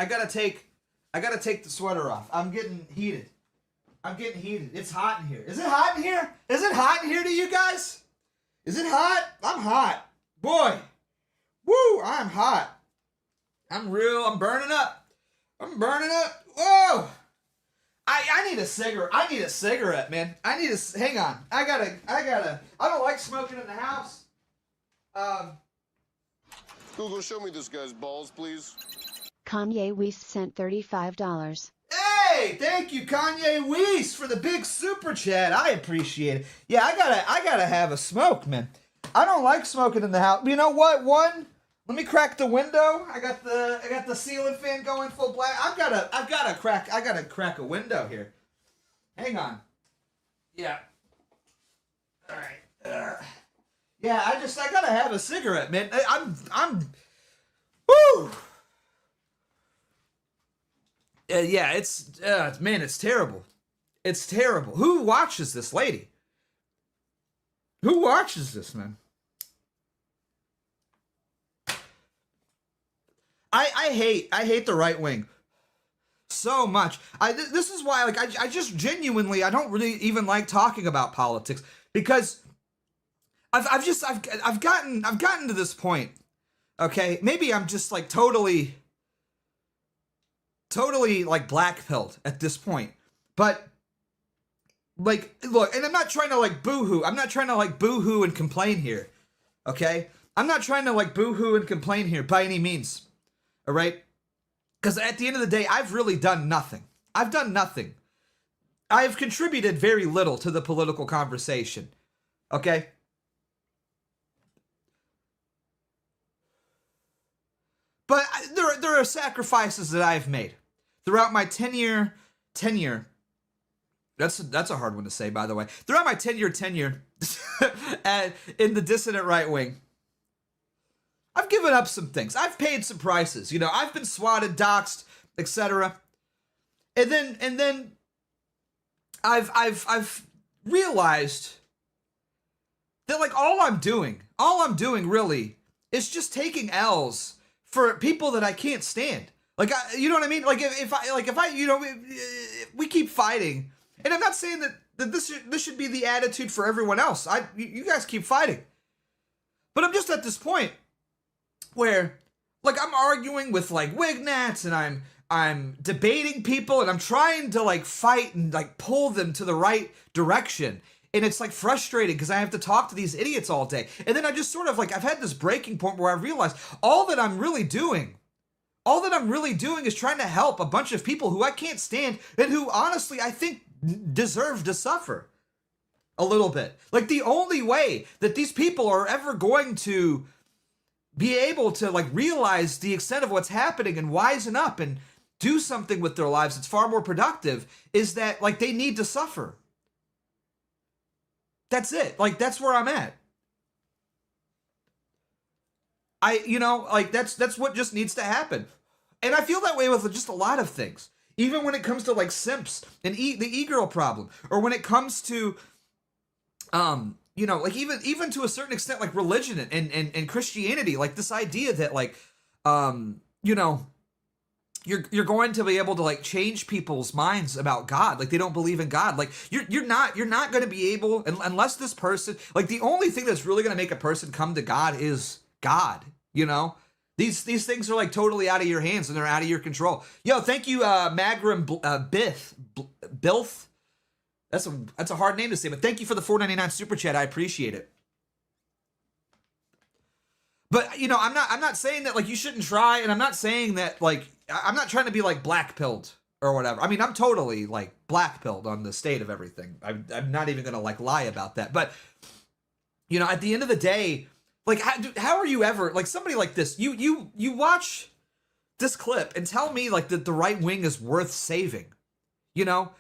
the sweater off. I'm getting heated. It's hot in here. Is it hot in here? Is it hot in here to you guys? Is it hot? I'm hot. Boy. Woo, I'm hot. I'm burning up. Whoa. I need a cigarette. Man. Hang on. I don't like smoking in the house. Google, show me this guy's balls, please. Kanye West sent $35. Hey, thank you, Kanye West, for the big super chat. I appreciate it. Yeah, I gotta have a smoke, man. I don't like smoking in the house. You know what? Let me crack the window. I got the ceiling fan going full blast. I gotta crack a window here. Hang on. Yeah. All right. Yeah, I gotta have a cigarette, man. I'm. Woo. Yeah, it's terrible. It's terrible. Who watches this lady? Who watches this, man? I hate the right wing so much. This is why, like, I just genuinely, I don't really even like talking about politics, because I've gotten to this point. Okay, maybe I'm just like totally like black-pilled at this point. But like, look, and I'm not trying to like boo-hoo. I'm not trying to like boo-hoo and complain here. Okay? I'm not trying to like boo-hoo and complain here by any means. All right? Because at the end of the day, I've really done nothing. I've done nothing. I've contributed very little to the political conversation. Okay? But there are sacrifices that I've made throughout my tenure. That's a hard one to say, by the way. Throughout my tenure. and in the dissident right wing. I've given up some things. I've paid some prices. You know, I've been swatted, doxxed, etc. And then I've realized that like all I'm doing really is just taking L's for people that I can't stand. Like, you know what I mean? Like if I, you know, we keep fighting, and I'm not saying that this should be the attitude for everyone else. You guys keep fighting, but I'm just at this point where like I'm arguing with like Wignats, and I'm debating people, and I'm trying to like fight and like pull them to the right direction. And it's like frustrating because I have to talk to these idiots all day. And then I just sort of like, I've had this breaking point where I realized all that I'm really doing is trying to help a bunch of people who I can't stand and who honestly I think deserve to suffer a little bit. Like the only way that these people are ever going to be able to like realize the extent of what's happening and wisen up and do something with their lives that's far more productive is that like they need to suffer. That's it. Like, that's where I'm at. You know, like, that's what just needs to happen. And I feel that way with just a lot of things. Even when it comes to, like, simps and the e-girl problem. Or when it comes to, you know, like, even to a certain extent, like, religion and Christianity. Like, this idea that, like, you know, you're going to be able to like change people's minds about God. Like they don't believe in God. Like you're not going to be able, unless this person, like the only thing that's really going to make a person come to God is God, you know? These things are like totally out of your hands and they're out of your control. Yo, thank you, Magrum Bilth. That's a hard name to say, but thank you for the $4.99 super chat. I appreciate it. But you know, I'm not saying that like you shouldn't try, and I'm not saying that like I'm not trying to be like black-pilled or whatever. I mean, I'm totally like black-pilled on the state of everything. I'm not even gonna like lie about that. But you know, at the end of the day, like how are you ever like somebody like this? You watch this clip and tell me like that the right wing is worth saving. You know,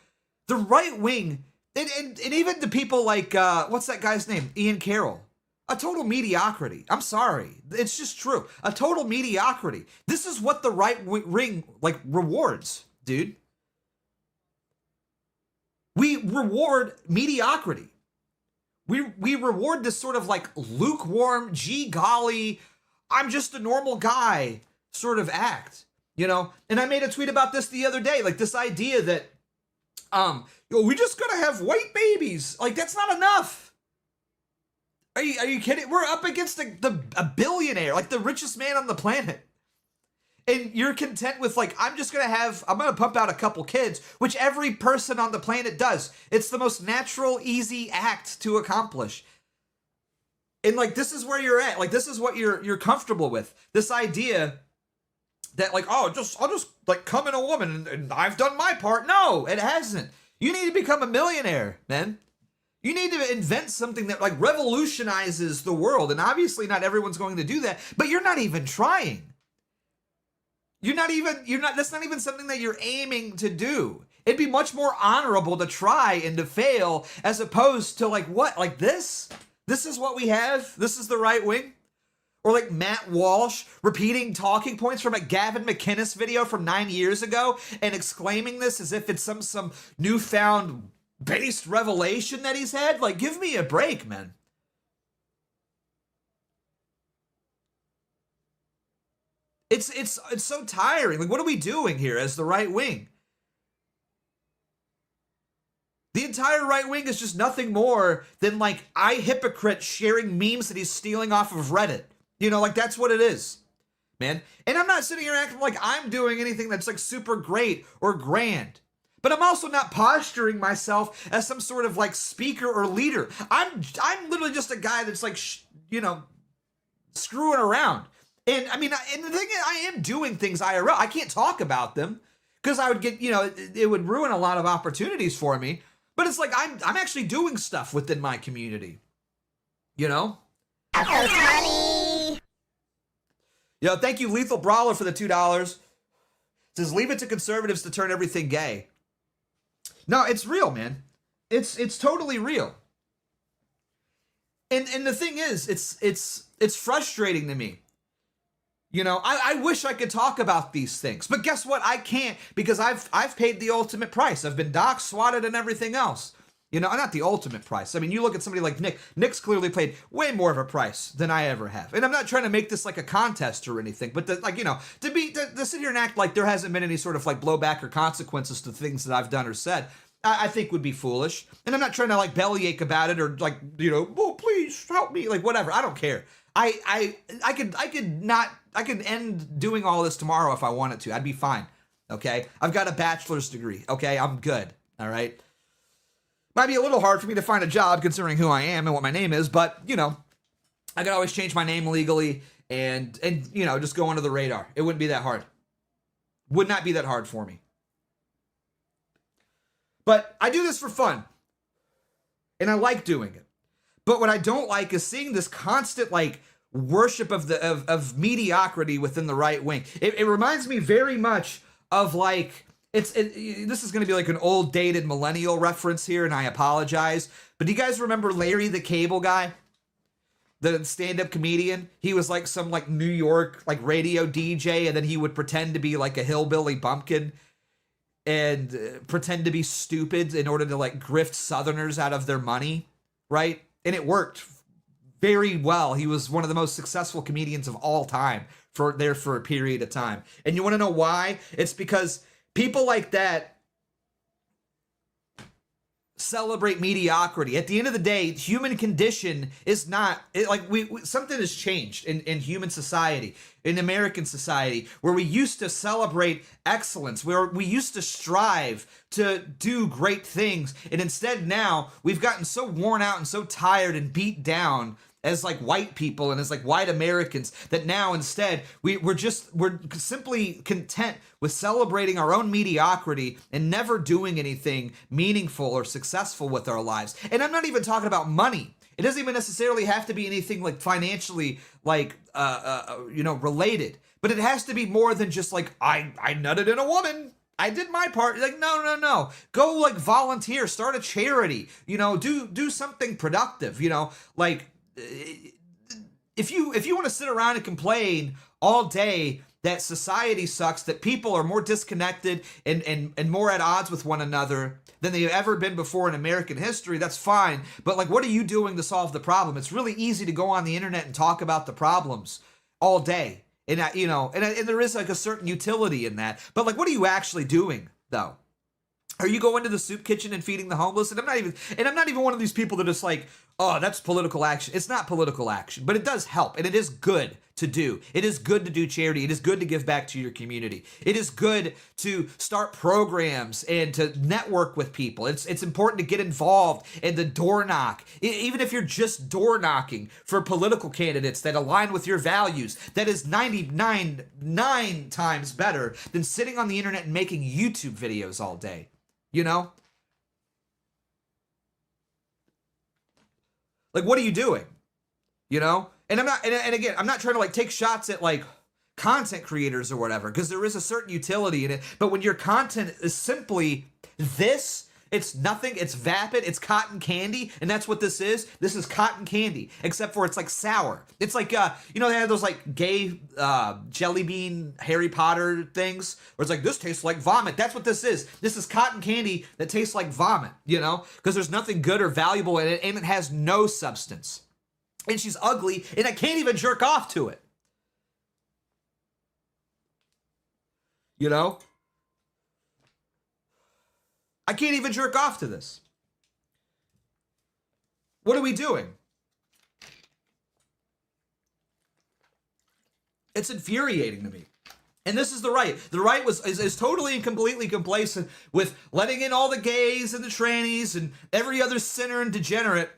the right wing, and even the people like what's that guy's name? Ian Carroll. A total mediocrity. I'm sorry. It's just true. A total mediocrity. This is what the right wing like rewards, dude. We reward mediocrity. We reward this sort of like lukewarm, gee golly, I'm just a normal guy sort of act, you know? And I made a tweet about this the other day, like this idea that we just gotta have white babies. Like that's not enough. Are you kidding? We're up against a billionaire, like the richest man on the planet. And you're content with like, I'm gonna pump out a couple kids, which every person on the planet does. It's the most natural, easy act to accomplish. And like, this is where you're at. Like, this is what you're comfortable with. This idea that like, oh, I'll just like come in a woman and I've done my part. No, it hasn't. You need to become a millionaire, man. You need to invent something that like revolutionizes the world. And obviously not everyone's going to do that, but you're not even trying. That's not even something that you're aiming to do. It'd be much more honorable to try and to fail as opposed to like what? Like this? This is what we have? This is the right wing? Or like Matt Walsh repeating talking points from a Gavin McInnes video from 9 years ago and exclaiming this as if it's some newfound based revelation that he's had? Like, give me a break, man. It's so tiring. Like, what are we doing here as the right wing? The entire right wing is just nothing more than like hypocrite sharing memes that he's stealing off of Reddit. You know, like that's what it is, man. And I'm not sitting here acting like I'm doing anything that's like super great or grand. But I'm also not posturing myself as some sort of like speaker or leader. I'm literally just a guy that's like, you know, screwing around. And I mean, and the thing is, I am doing things IRL. I can't talk about them because I would get, you know, it would ruin a lot of opportunities for me. But it's like I'm actually doing stuff within my community. You know? Yo, thank you, Lethal Brawler, for the $2. Says, leave it to conservatives to turn everything gay. No, it's real, man. It's totally real. And the thing is, it's frustrating to me. You know, I wish I could talk about these things, but guess what? I can't, because I've paid the ultimate price. I've been doxxed, swatted, and everything else. You know, not the ultimate price. I mean, you look at somebody like Nick. Nick's clearly paid way more of a price than I ever have. And I'm not trying to make this like a contest or anything, but to sit here and act like there hasn't been any sort of like blowback or consequences to things that I've done or said, I think would be foolish. And I'm not trying to like bellyache about it or like, oh, please help me, like whatever. I don't care. I could end doing all this tomorrow if I wanted to. I'd be fine. Okay. I've got a bachelor's degree. Okay. I'm good. All right. Might be a little hard for me to find a job considering who I am and what my name is, but I could always change my name legally and just go under the radar. It wouldn't be that hard. Would not be that hard for me. But I do this for fun. And I like doing it. But what I don't like is seeing this constant like worship of mediocrity within the right wing. It reminds me very much of like this is going to be like an old dated millennial reference here, and I apologize. But do you guys remember Larry the Cable Guy? The stand-up comedian? He was like some like New York like radio DJ, and then he would pretend to be like a hillbilly bumpkin and pretend to be stupid in order to like grift Southerners out of their money, right? And it worked very well. He was one of the most successful comedians of all time for a period of time. And you want to know why? It's because people like that celebrate mediocrity. At the end of the day, human condition is not something has changed in human society, in American society, where we used to celebrate excellence, where we used to strive to do great things. And instead now we've gotten so worn out and so tired and beat down as like white people and as like white Americans that now instead we're simply content with celebrating our own mediocrity and never doing anything meaningful or successful with our lives. And I'm not even talking about money. It doesn't even necessarily have to be anything like financially like related, but it has to be more than just like I nutted in a woman. I did my part. Like, no. Go like volunteer, start a charity, do something productive, like if you want to sit around and complain all day that society sucks, that people are more disconnected and more at odds with one another than they've ever been before in American history, that's fine. But like, what are you doing to solve the problem? It's really easy to go on the internet and talk about the problems all day. And and there is like a certain utility in that. But like, what are you actually doing though? Are you going to the soup kitchen and feeding the homeless? And I'm not even one of these people that is like, oh, that's political action. It's not political action, but it does help. And it is good to do. It is good to do charity. It is good to give back to your community. It is good to start programs and to network with people. It's important to get involved and to door knock. Even if you're just door knocking for political candidates that align with your values, that is 99 times better than sitting on the internet and making YouTube videos all day. Like, what are you doing? And again, I'm not trying to like take shots at like content creators or whatever, because there is a certain utility in it. But when your content is simply this, it's nothing, it's vapid, it's cotton candy, and that's what this is. This is cotton candy, except for it's like sour. It's like, they have those like gay jelly bean Harry Potter things, where it's like, this tastes like vomit. That's what this is. This is cotton candy that tastes like vomit, because there's nothing good or valuable in it, and it has no substance. And she's ugly, and I can't even jerk off to it. I can't even jerk off to this. What are we doing? It's infuriating to me. And this is the right. The right is totally and completely complacent with letting in all the gays and the trannies and every other sinner and degenerate,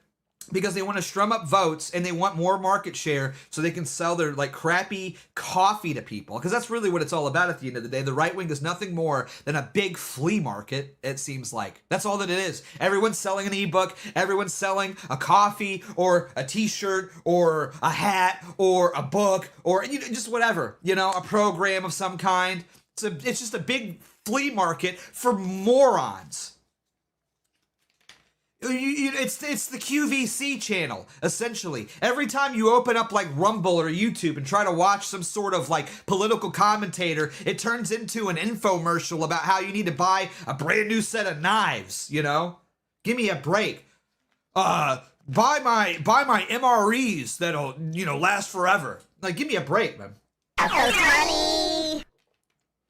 because they want to strum up votes and they want more market share so they can sell their like crappy coffee to people. Because that's really what it's all about at the end of the day. The right wing is nothing more than a big flea market, it seems like. That's all that it is. Everyone's selling an ebook, everyone's selling a coffee or a t-shirt or a hat or a book or just whatever, a program of some kind. It's just a big flea market for morons. It's the QVC channel, essentially. Every time you open up like Rumble or YouTube and try to watch some sort of like political commentator, it turns into an infomercial about how you need to buy a brand new set of knives, you know? Give me a break. Buy my MREs that'll, last forever. Like, give me a break, man.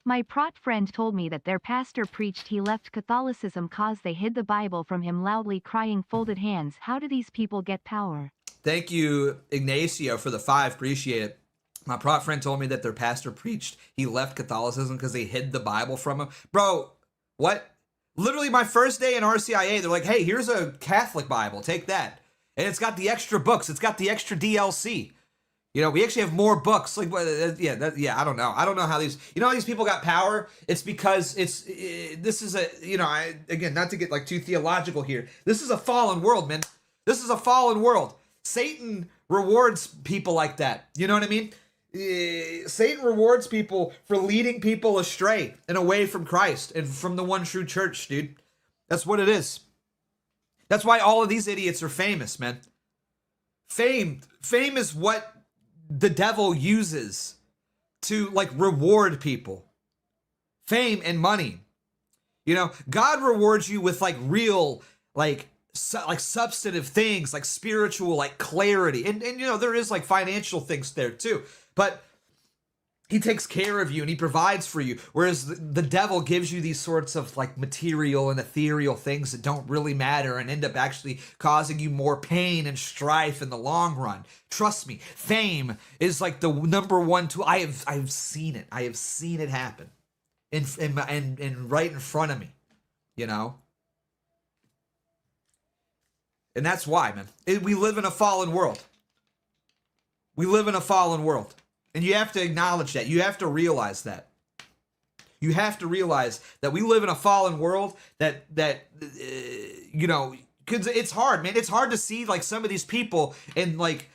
My prot friend told me that their pastor preached he left Catholicism cause they hid the Bible from him, loudly crying, folded hands. How do these people get power? Thank you, Ignacio, for the 5. Appreciate it. My prot friend told me that their pastor preached he left Catholicism because they hid the Bible from him. Bro, what? Literally my first day in RCIA, they're like, hey, here's a Catholic Bible. Take that. And it's got the extra books. It's got the extra DLC. We actually have more books. Like, I don't know. I don't know how these, how these people got power. It's because this is again, not to get like too theological here. This is a fallen world, man. This is a fallen world. Satan rewards people like that. You know what I mean? Satan rewards people for leading people astray and away from Christ and from the one true church, dude. That's what it is. That's why all of these idiots are famous, man. Fame is what the devil uses to like reward people. Fame and money. God rewards you with like real, like substantive things, like spiritual, like clarity. And there is like financial things there too. But he takes care of you and he provides for you. Whereas the devil gives you these sorts of like material and ethereal things that don't really matter and end up actually causing you more pain and strife in the long run. Trust me, fame is like the number one tool. I've seen it. I have seen it happen in right in front of me, And that's why, man. We live in a fallen world. We live in a fallen world. And you have to acknowledge that. You have to realize that. You have to realize that we live in a fallen world that because it's hard, man. It's hard to see like some of these people and like,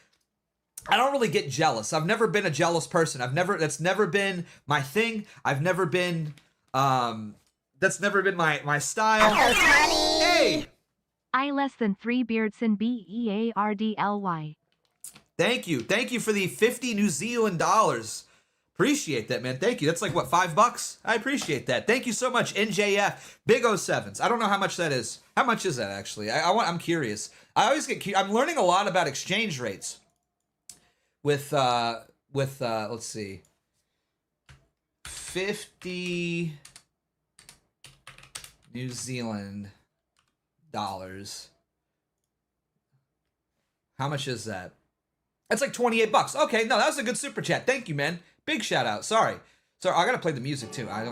I don't really get jealous. I've never been a jealous person. That's never been my thing. That's never been my style. Hey! I less than 3 Beardson BEARDLY. Thank you for the 50 New Zealand dollars. Appreciate that, man. Thank you. That's like what, $5? I appreciate that. Thank you so much, NJF. Big 07s. I don't know how much that is. How much is that actually? I'm curious. I always I'm learning a lot about exchange rates. With let's see. 50 New Zealand dollars. How much is that? That's like $28. Okay, no, that was a good super chat. Thank you, man. Big shout out. Sorry, I gotta play the music too. I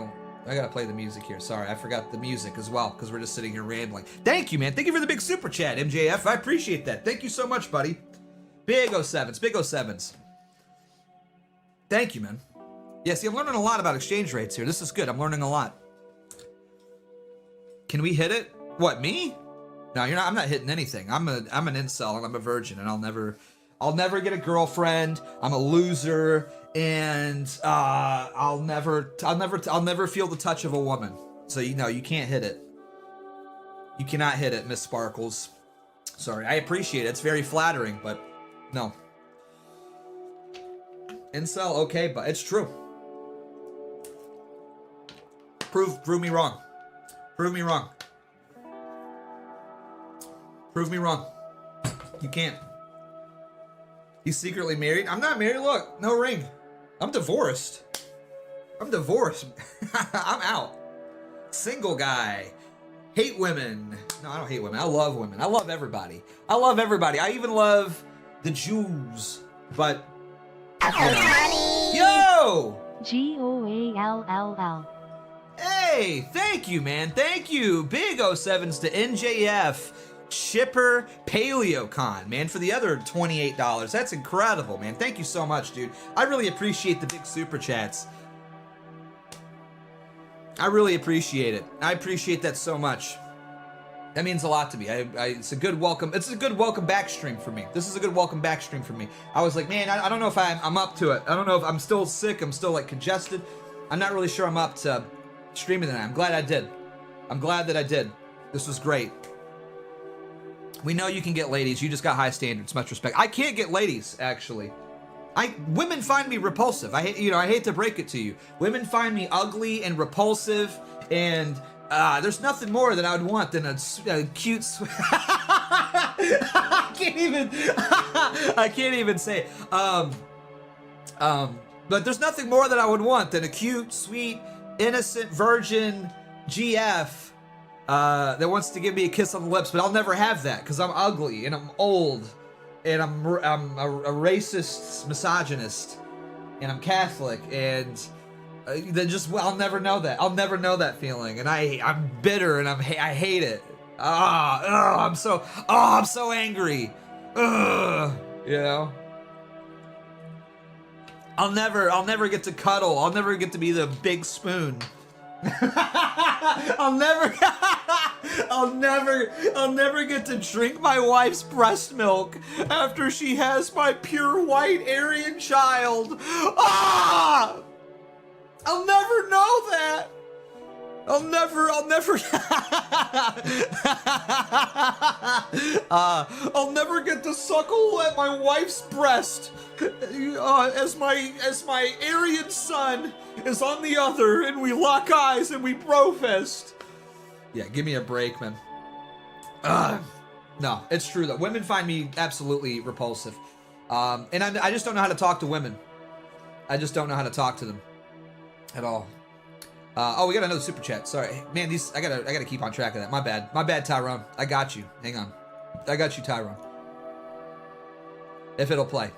gotta play the music here. Sorry, I forgot the music as well because we're just sitting here rambling. Thank you, man. Thank you for the big super chat, MJF. I appreciate that. Thank you so much, buddy. Big 07s. Big 07s. Thank you, man. Yeah, see, I'm learning a lot about exchange rates here. This is good. I'm learning a lot. Can we hit it? What, me? No, you're not. I'm not hitting anything. I'm an incel and I'm a virgin and I'll never get a girlfriend. I'm a loser, and I'll never feel the touch of a woman. So you can't hit it. You cannot hit it, Miss Sparkles. Sorry, I appreciate it. It's very flattering, but no. Incel, okay, but it's true. Prove me wrong. Prove me wrong. Prove me wrong. You can't. He's secretly married. I'm not married. Look, no ring. I'm divorced. I'm out. Single guy. Hate women. No, I don't hate women. I love women. I love everybody. I even love the Jews. But yo! GOALLL. Hey, thank you, man. Thank you. Big 07s to NJF. Chipper PaleoCon, man, for the other $28. That's incredible, man. Thank you so much, dude. I really appreciate the big super chats. I really appreciate it. I appreciate that so much. That means a lot to me. It's a good welcome. It's a good welcome back stream for me. This is a good welcome back stream for me. I was like, man, I don't know if I'm up to it. I don't know if I'm still sick. I'm still like congested. I'm not really sure I'm up to streaming tonight. I'm glad I did. I'm glad that I did. This was great. We know you can get ladies. You just got high standards. Much respect. I can't get ladies, actually. Women find me repulsive. I hate to break it to you. Women find me ugly and repulsive, and there's nothing more that I would want than a cute. I can't even say it. But there's nothing more that I would want than a cute, sweet, innocent virgin GF that wants to give me a kiss on the lips. But I'll never have that because I'm ugly and I'm old. And I'm a racist misogynist, and I'm Catholic, and I'll never know that. I'll never know that feeling, and I'm bitter, and I hate it. I'm so angry. You know. I'll never get to cuddle. I'll never get to be the big spoon. I'll never get to drink my wife's breast milk after she has my pure white Aryan child. I'll never know that. I'll never I'll never get to suckle at my wife's breast as my Aryan son is on the other, and we lock eyes and we bro-fist. Yeah, give me a break, man. No, it's true though. Women find me absolutely repulsive, and I just don't know how to talk to women. I just don't know how to talk to them at all. We got another super chat. Sorry, man. I gotta keep on track of that. My bad, Tyrone. I got you. Hang on, I got you, Tyrone. If it'll play.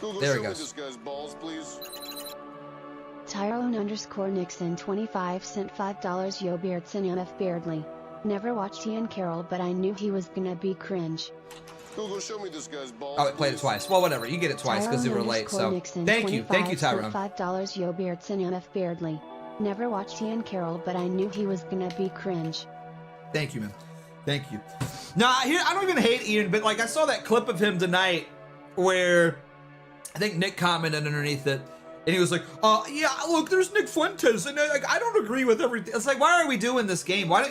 Google, there he show me goes. this guy's balls, please. Tyrone_Nixon 25 sent $5. Yo Beardson MF Beardley. Never watched Ian Carroll, but I knew he was gonna be cringe. Google, show me this guy's balls. Oh, it played it twice. Well, whatever. You get it twice because you were late. So thank you, Tyrone. $5. Yo Beardson MF Beardley. Never watched Ian Carroll, but I knew he was gonna be cringe. Thank you, man. Thank you. No, I don't even hate Ian, but like I saw that clip of him tonight where I think Nick commented underneath it, and he was like, yeah, look, there's Nick Fuentes, and like I don't agree with everything. It's like, why are we doing this game? Why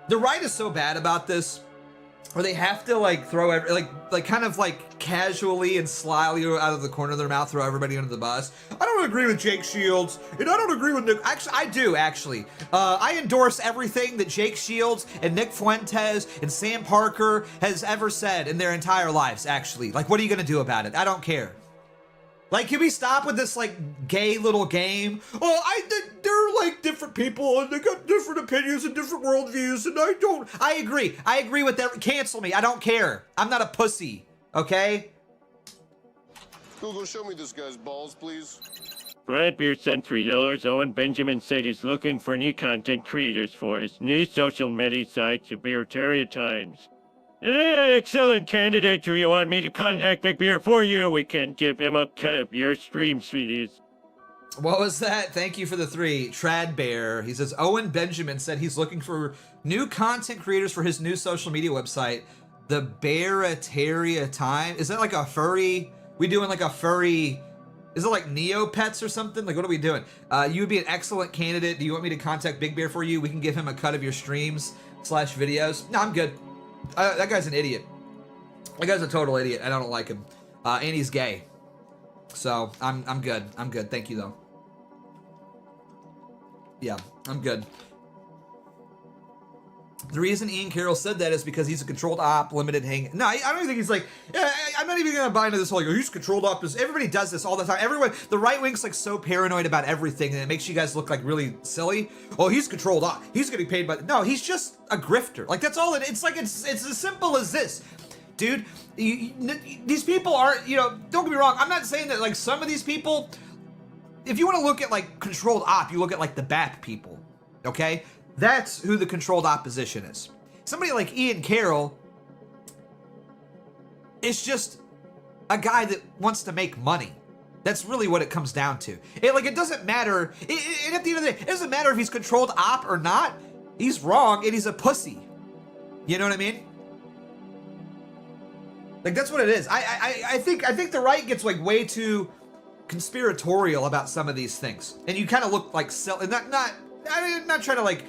the right is so bad about this, where they have to like throw kind of like casually and slyly out of the corner of their mouth throw everybody under the bus. I don't agree with Jake Shields, and I don't agree with Nick. Actually, I do actually. I endorse everything that Jake Shields and Nick Fuentes and Sam Parker has ever said in their entire lives. Actually, like, what are you gonna do about it? I don't care. Like, can we stop with this, like, gay little game? They're, like, different people, and they got different opinions and different worldviews, and I agree. I agree with that. Cancel me. I don't care. I'm not a pussy, okay? Google, show me this guy's balls, please. Brad Beard sent $3. Owen Benjamin said he's looking for new content creators for his new social media site, the Beartaria Times. Excellent candidate. Do you want me to contact Big Bear for you? We can give him a cut of your stream, sweeties. What was that? Thank you for the 3. Trad Bear. He says, Owen Benjamin said he's looking for new content creators for his new social media website, the Beartaria Time. Is that like a furry? We doing like a furry? Is it like Neopets or something? Like, what are we doing? You would be an excellent candidate. Do you want me to contact Big Bear for you? We can give him a cut of your streams / videos. No, I'm good. That guy's an idiot. That guy's a total idiot. I don't like him. And he's gay. So I'm good. I'm good. Thank you though. Yeah, I'm good. The reason Ian Carroll said that is because he's a controlled op, limited hang. No, I don't even think he's like. Yeah, I'm not even gonna buy into this whole. He's controlled op. Everybody does this all the time. Everyone, the right wing's like so paranoid about everything, and it makes you guys look like really silly. Oh, he's controlled op. He's getting paid by. No, he's just a grifter. Like, that's all it. It's like it's as simple as this, dude. These people are. Don't get me wrong. I'm not saying that like some of these people. If you want to look at like controlled op, you look at like the BAP people. Okay. That's who the controlled opposition is. Somebody like Ian Carroll is just a guy that wants to make money. That's really what it comes down to. It doesn't matter. And at the end of the day, it doesn't matter if he's controlled op or not. He's wrong and he's a pussy. You know what I mean? Like, that's what it is. I think the right gets like way too conspiratorial about some of these things, and you kind of look like I'm not trying to like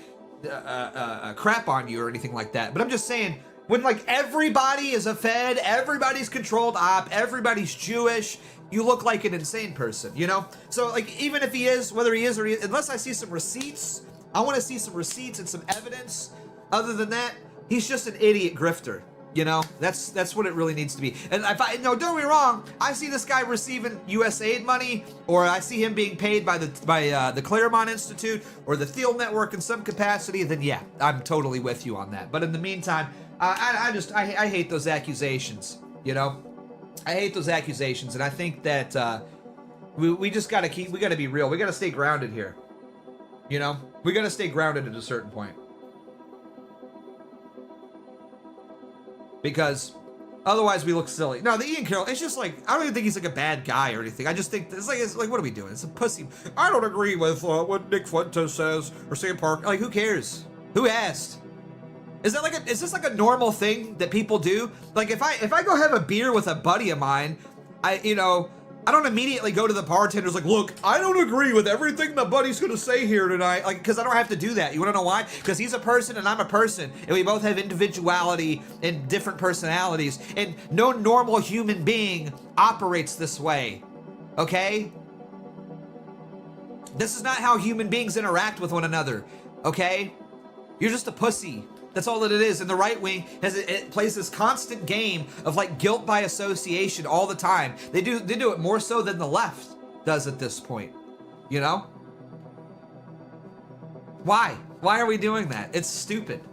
crap on you or anything like that. But I'm just saying, when like everybody is a Fed, everybody's controlled op, everybody's Jewish, you look like an insane person, you know? So like, even if he is, whether he is or he is, unless I see some receipts, I want to see some receipts and some evidence. Other than that, he's just an idiot grifter. You know, that's what it really needs to be. And if I, no, don't get me wrong, I see this guy receiving USAID money, or I see him being paid by the Claremont Institute or the Thiel Network in some capacity, then yeah, I'm totally with you on that. But in the meantime, I hate those accusations. You know, I hate those accusations, and I think that we just gotta be real. We gotta stay grounded here. You know, we gotta stay grounded at a certain point. Because otherwise we look silly. No, the Ian Carroll, it's just like, I don't even think he's like a bad guy or anything. I just think it's like what are we doing? It's a pussy. I don't agree with what Nick Fuentes says or Sam Park. Like, who cares? Who asked? Is this like a normal thing that people do? Like, if I go have a beer with a buddy of mine, I don't immediately go to the bartenders like, look, I don't agree with everything the buddy's gonna say here tonight. Like, because I don't have to do that. You wanna know why? Because he's a person and I'm a person, and we both have individuality and different personalities, and no normal human being operates this way, okay? This is not how human beings interact with one another, okay? You're just a pussy. That's all that it is. And the right wing it plays this constant game of like guilt by association all the time. They do it more so than the left does at this point. You know? Why? Why are we doing that? It's stupid.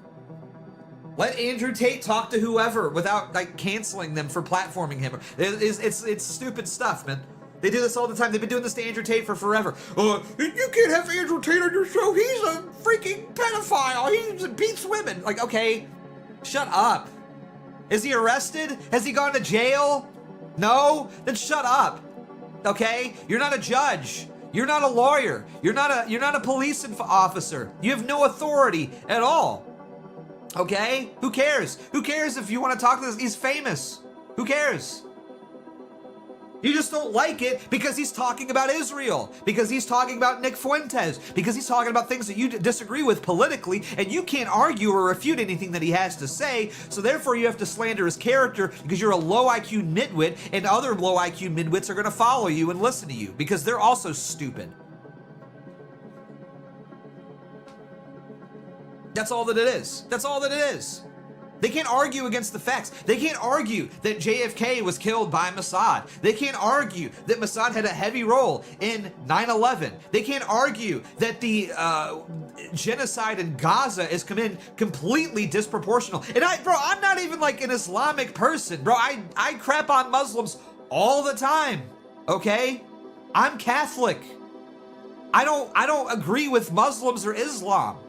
Let Andrew Tate talk to whoever without like canceling them for platforming him. It's stupid stuff, man. They do this all the time. They've been doing this to Andrew Tate for forever. You can't have Andrew Tate on your show. He's a freaking pedophile. He beats women. Like, okay, shut up. Is he arrested? Has he gone to jail? No? Then shut up. Okay? You're not a judge. You're not a lawyer. You're not a police officer. You have no authority at all. Okay? Who cares? Who cares if you want to talk to this? He's famous. Who cares? You just don't like it because he's talking about Israel, because he's talking about Nick Fuentes, because he's talking about things that you disagree with politically, and you can't argue or refute anything that he has to say, so therefore you have to slander his character because you're a low IQ nitwit, and other low IQ midwits are going to follow you and listen to you because they're also stupid. That's all that it is. That's all that it is. They can't argue against the facts. They can't argue that JFK was killed by Mossad. They can't argue that Mossad had a heavy role in 9/11. They can't argue that the genocide in Gaza is completely disproportional. And I'm not even like an Islamic person, bro. I crap on Muslims all the time, okay? I'm Catholic. I don't agree with Muslims or Islam.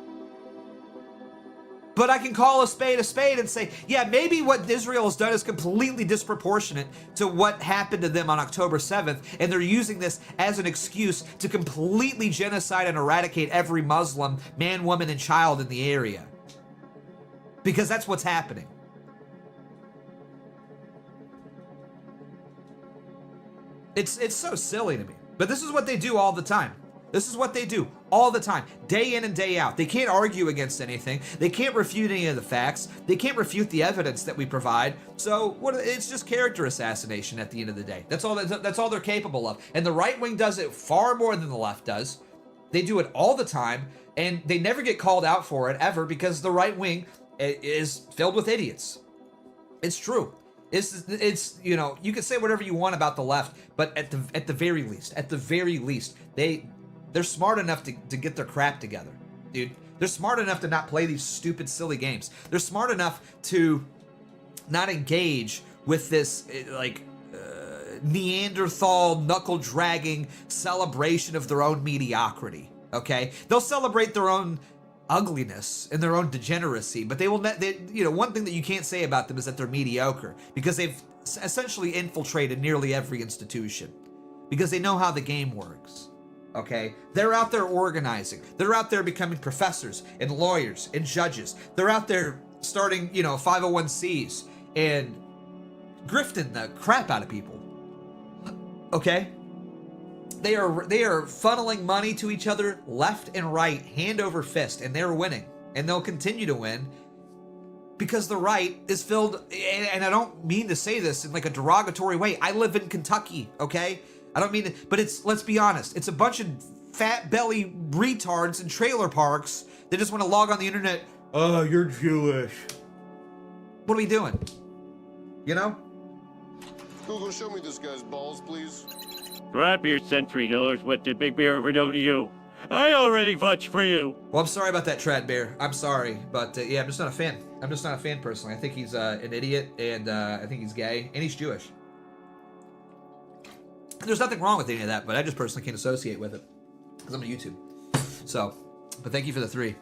But I can call a spade and say, yeah, maybe what Israel has done is completely disproportionate to what happened to them on October 7th, and they're using this as an excuse to completely genocide and eradicate every Muslim, man, woman, and child in the area. Because that's what's happening. It's so silly to me. But this is what they do all the time. This is what they do all the time, day in and day out. They can't argue against anything. They can't refute any of the facts. They can't refute the evidence that we provide. So it's just character assassination at the end of the day. That's all they're capable of. And the right wing does it far more than the left does. They do it all the time, and they never get called out for it ever because the right wing is filled with idiots. It's true. It's you know, you can say whatever you want about the left, but at the very least, they're smart enough to get their crap together, dude. They're smart enough to not play these stupid, silly games. They're smart enough to not engage with this, Neanderthal, knuckle-dragging celebration of their own mediocrity, okay? They'll celebrate their own ugliness and their own degeneracy, but one thing that you can't say about them is that they're mediocre, because they've essentially infiltrated nearly every institution, because they know how the game works. Okay, they're out there organizing. They're out there becoming professors and lawyers and judges. They're out there starting, 501c and grifting the crap out of people. Okay, they are funneling money to each other left and right, hand over fist, and they're winning. and they'll continue to win because the right is filled, and I don't mean to say this in like a derogatory way. I live in Kentucky, okay? I don't mean to, but let's be honest, it's a bunch of fat belly retards in trailer parks that just want to log on the internet. Oh, you're Jewish. What are we doing? You know? Google, show me this guy's balls, please. Drop your $3. What did Big Bear ever do to you? I already voted for you. Well, I'm sorry about that, Trad Bear. I'm sorry, but yeah, I'm just not a fan. I'm just not a fan personally. I think he's an idiot, and I think he's gay, and he's Jewish. And there's nothing wrong with any of that, but I just personally can't associate with it because I'm on YouTube. So, but thank you for the 3.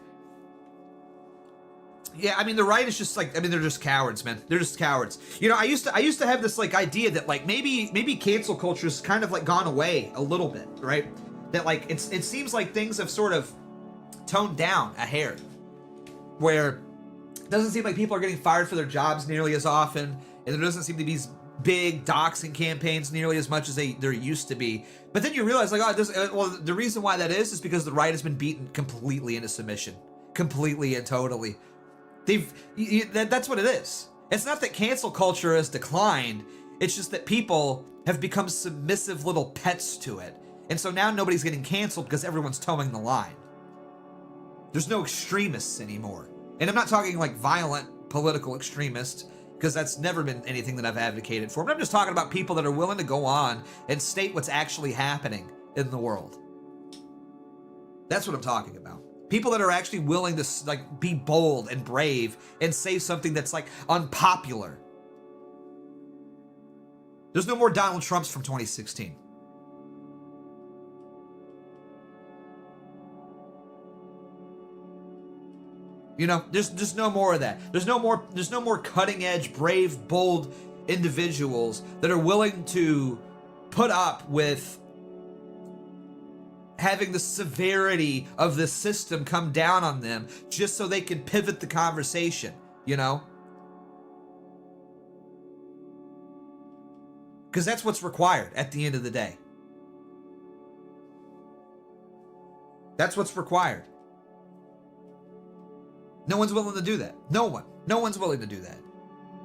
Yeah, I mean, the right is just like, I mean, they're just cowards, man. They're just cowards. You know, I used to have this like idea that like maybe cancel culture's kind of like gone away a little bit, right? That like it seems like things have sort of toned down a hair, where it doesn't seem like people are getting fired for their jobs nearly as often, and there doesn't seem to be these big doxing campaigns nearly as much as there used to be. But then you realize like, well, the reason why that is because the right has been beaten completely into submission, completely and totally. That's what it is. It's not that cancel culture has declined. It's just that people have become submissive little pets to it. And so now nobody's getting canceled because everyone's towing the line. There's no extremists anymore. And I'm not talking like violent political extremists, because that's never been anything that I've advocated for. But I'm just talking about people that are willing to go on and state what's actually happening in the world. That's what I'm talking about. People that are actually willing to like be bold and brave and say something that's like unpopular. There's no more Donald Trumps from 2016. You know, there's no more of that. There's no more cutting edge, brave, bold individuals that are willing to put up with having the severity of the system come down on them just so they can pivot the conversation, you know? Because that's what's required at the end of the day. That's what's required. No one's willing to do that. No one's willing to do that.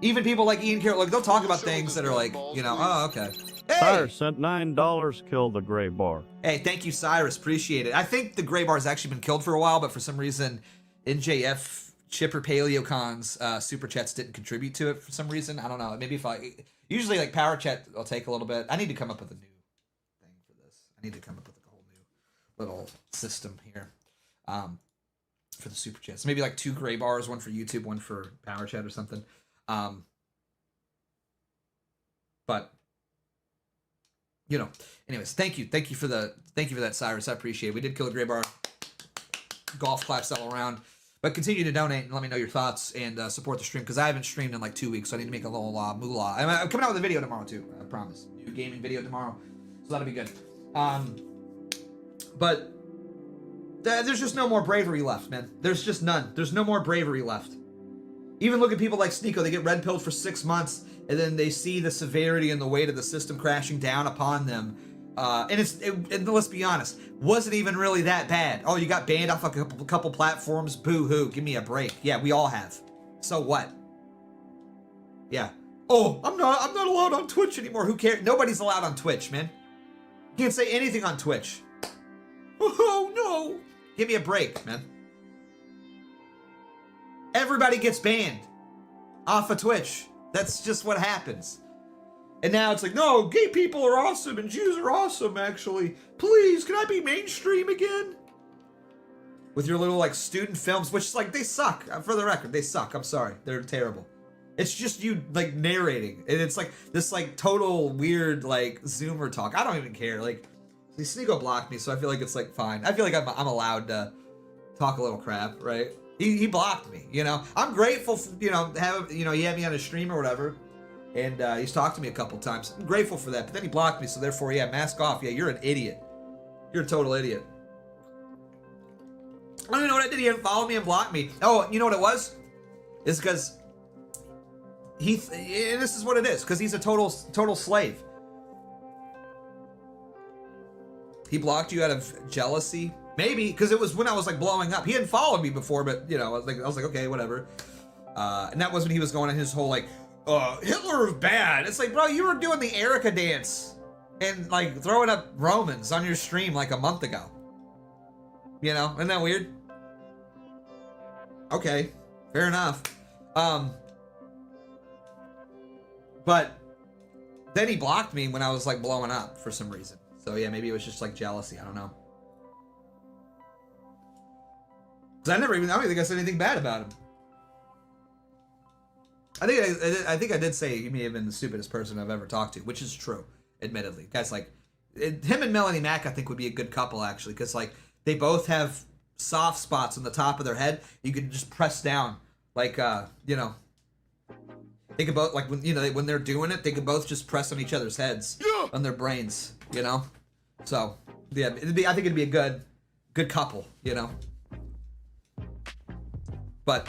Even people like Ian Carroll, like they'll talk about things that are like, you know, oh, okay. Hey! Cyrus sent $9, killed the gray bar. Hey, thank you, Cyrus. Appreciate it. I think the gray bar has actually been killed for a while, but for some reason, NJF Chipper Paleocon's super chats didn't contribute to it for some reason. I don't know. Maybe if usually like power chat will take a little bit. I need to come up with a new thing for this. I need to come up with a whole new little system here. For the super chats. Maybe like 2 gray bars, one for YouTube, one for power chat or something. But you know, anyways, thank you for that, Cyrus. I appreciate it. We did kill a gray bar. Golf claps all around. But continue to donate and let me know your thoughts and support the stream, because I haven't streamed in like 2 weeks, so I need to make a little moolah. I'm coming out with a video tomorrow too. I promise. New gaming video tomorrow, so that'll be good. But there's just no more bravery left, man. There's just none. There's no more bravery left. Even look at people like Sneeko. They get red pilled for 6 months, and then they see the severity and the weight of the system crashing down upon them. And let's be honest, wasn't even really that bad. Oh, you got banned off a couple platforms? Boo-hoo. Give me a break. Yeah, we all have. So what? Yeah. Oh, I'm not allowed on Twitch anymore. Who cares? Nobody's allowed on Twitch, man. You can't say anything on Twitch. Oh, no. Give me a break, man. Everybody gets banned off of Twitch. That's just what happens. And now it's like, no, gay people are awesome and Jews are awesome, actually. Please, can I be mainstream again? With your little, like, student films, which, like, they suck. For the record, they suck. I'm sorry. They're terrible. It's just you, like, narrating. And it's, like, this, like, total weird, like, Zoomer talk. I don't even care. Like, Sneeko blocked me, so I feel like it's, like, fine. I feel like I'm allowed to talk a little crap, right? He blocked me, you know? I'm grateful for, you know, he had me on his stream or whatever. And he's talked to me a couple times. I'm grateful for that. But then he blocked me, so therefore, yeah, mask off. Yeah, you're an idiot. You're a total idiot. I don't even know what I did. He didn't follow me and block me. Oh, you know what it was? It's because this is what it is. Because he's a total slave. He blocked you out of jealousy Maybe, because it was when I was like blowing up. He hadn't followed me before, but you know, I was like, okay, whatever. And that was when he was going on his whole like, Hitler is bad. It's like, bro, you were doing the Erica dance and like throwing up Romans on your stream like a month ago. You know, isn't that weird? Okay, fair enough. But then he blocked me when I was like blowing up for some reason. So yeah, maybe it was just like jealousy. I don't know. Cause I don't think I said anything bad about him. I think I did say he may have been the stupidest person I've ever talked to, which is true, admittedly. Guys, like him and Melonie Mac, I think would be a good couple actually, because like they both have soft spots on the top of their head. You can just press down, like you know. They could both like when they're doing it, they could both just press on each other's heads, on their brains, you know. So yeah, I think it'd be a good couple, you know. But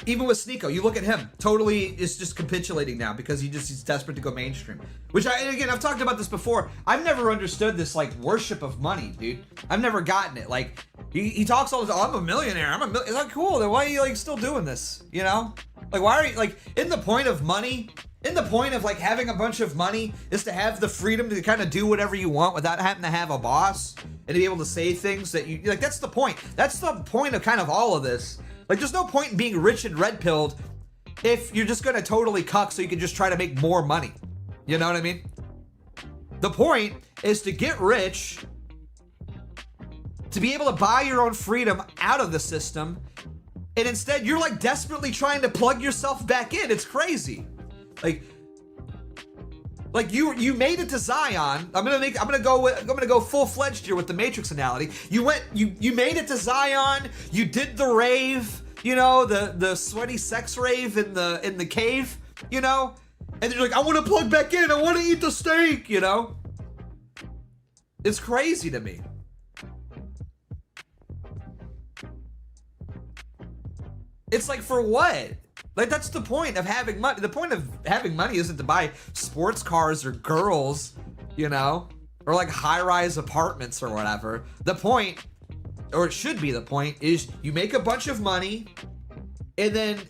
even with Sneeko, you look at him, totally is just capitulating now because he's desperate to go mainstream. Which I've talked about this before. I've never understood this like worship of money, dude. I've never gotten it. Like he talks all the time, I'm a millionaire. It's like cool. Then why are you like still doing this? You know? Like why are you like in the point of money? In the point of like having a bunch of money is to have the freedom to kind of do whatever you want without having to have a boss and to be able to say things that you like. That's the point. That's the point of kind of all of this. Like, there's no point in being rich and red-pilled if you're just gonna totally cuck so you can just try to make more money. You know what I mean? The point is to get rich, to be able to buy your own freedom out of the system, and instead you're like desperately trying to plug yourself back in. It's crazy. Like you made it to Zion. I'm gonna go full-fledged here with the Matrix analogy. You made it to Zion. You did the rave, you know, the sweaty sex rave in the cave, you know, and you're like, I want to plug back in. I want to eat the steak, you know. It's crazy to me. It's like, for what? Like, that's the point of having money. The point of having money isn't to buy sports cars or girls, you know, or like high-rise apartments or whatever. The point, or it should be the point, is you make a bunch of money and then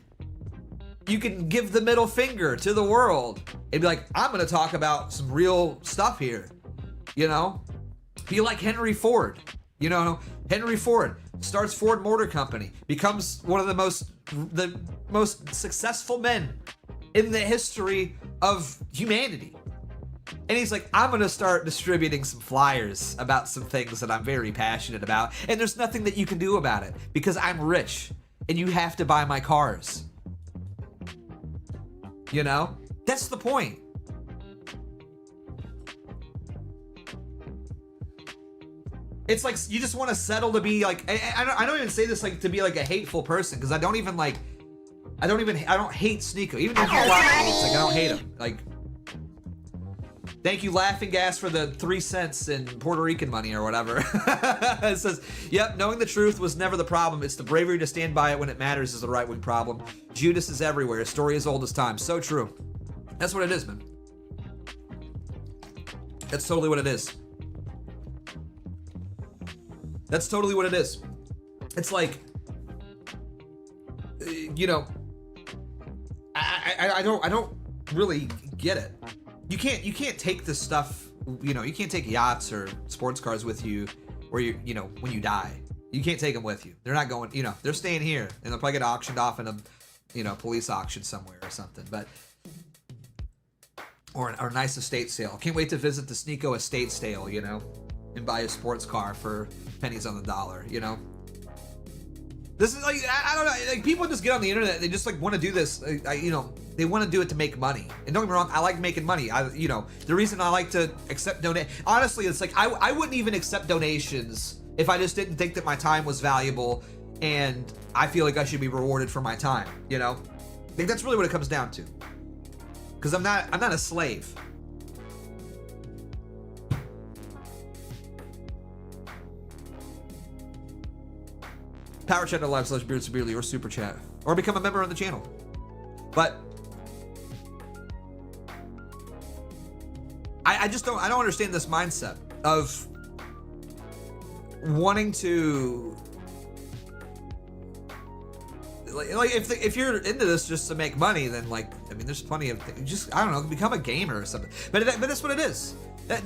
you can give the middle finger to the world and be like, I'm going to talk about some real stuff here, you know? Be like Henry Ford, you know? Henry Ford starts Ford Motor Company, becomes one of the most successful men in the history of humanity. And he's like, I'm gonna start distributing some flyers about some things that I'm very passionate about, and there's nothing that you can do about it because I'm rich and you have to buy my cars. You know? That's the point. It's like you just want to settle to be like, I don't even say this like to be like a hateful person, because I don't hate Sneeko. Even if you block me, it's like I don't hate him. Like, thank you, Laughing Gas, for the 3 cents in Puerto Rican money or whatever. It says, yep, knowing the truth was never the problem. It's the bravery to stand by it when it matters is the right-wing problem. Judas is everywhere. A story as old as time. So true. That's what it is, man. That's totally what it is. That's totally what it is. It's like, you know, I don't really get it. You can't take this stuff, you know, you can't take yachts or sports cars with you, or you know, when you die. You can't take them with you. They're not going, you know, they're staying here, and they'll probably get auctioned off in a, you know, police auction somewhere or something. But or a nice estate sale. Can't wait to visit the Sneeko estate sale, you know, and buy a sports car for pennies on the dollar, you know. This is like, I don't know, like people just get on the internet, they just like want to do this, you know, they want to do it to make money. And don't get me wrong, I like making money. You know, the reason I like to accept honestly, it's like I wouldn't even accept donations if I just didn't think that my time was valuable and I feel like I should be rewarded for my time, you know. I think that's really what it comes down to. Because I'm not a slave. Power chat live / Beardson Beardly or super chat, or become a member of the channel. But I don't understand this mindset of wanting to like if you're into this just to make money, then like I mean there's plenty of things. Just I don't know, become a gamer or something. But that's what it is.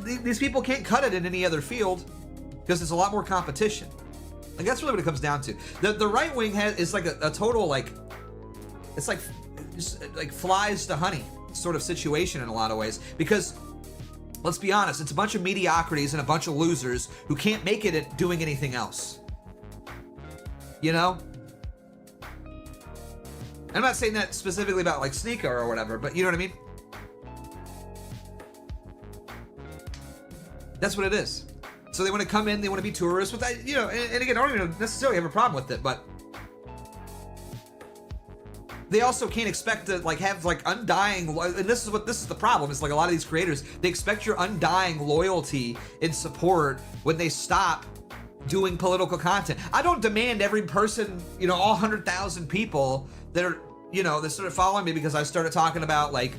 These people can't cut it in any other field because there's a lot more competition. Like that's really what it comes down to. The right wing is like a total like it's like just like flies to honey sort of situation in a lot of ways, because let's be honest, it's a bunch of mediocrities and a bunch of losers who can't make it at doing anything else. You know? I'm not saying that specifically about like Sneeko or whatever, but you know what I mean? That's what it is. So they want to come in, they want to be tourists with that, you know, and again, I don't even necessarily have a problem with it, but they also can't expect to like have like undying, and this is the problem, is like a lot of these creators, they expect your undying loyalty and support when they stop doing political content. I don't demand every person, you know, all 100,000 people that are, you know, that started following me because I started talking about like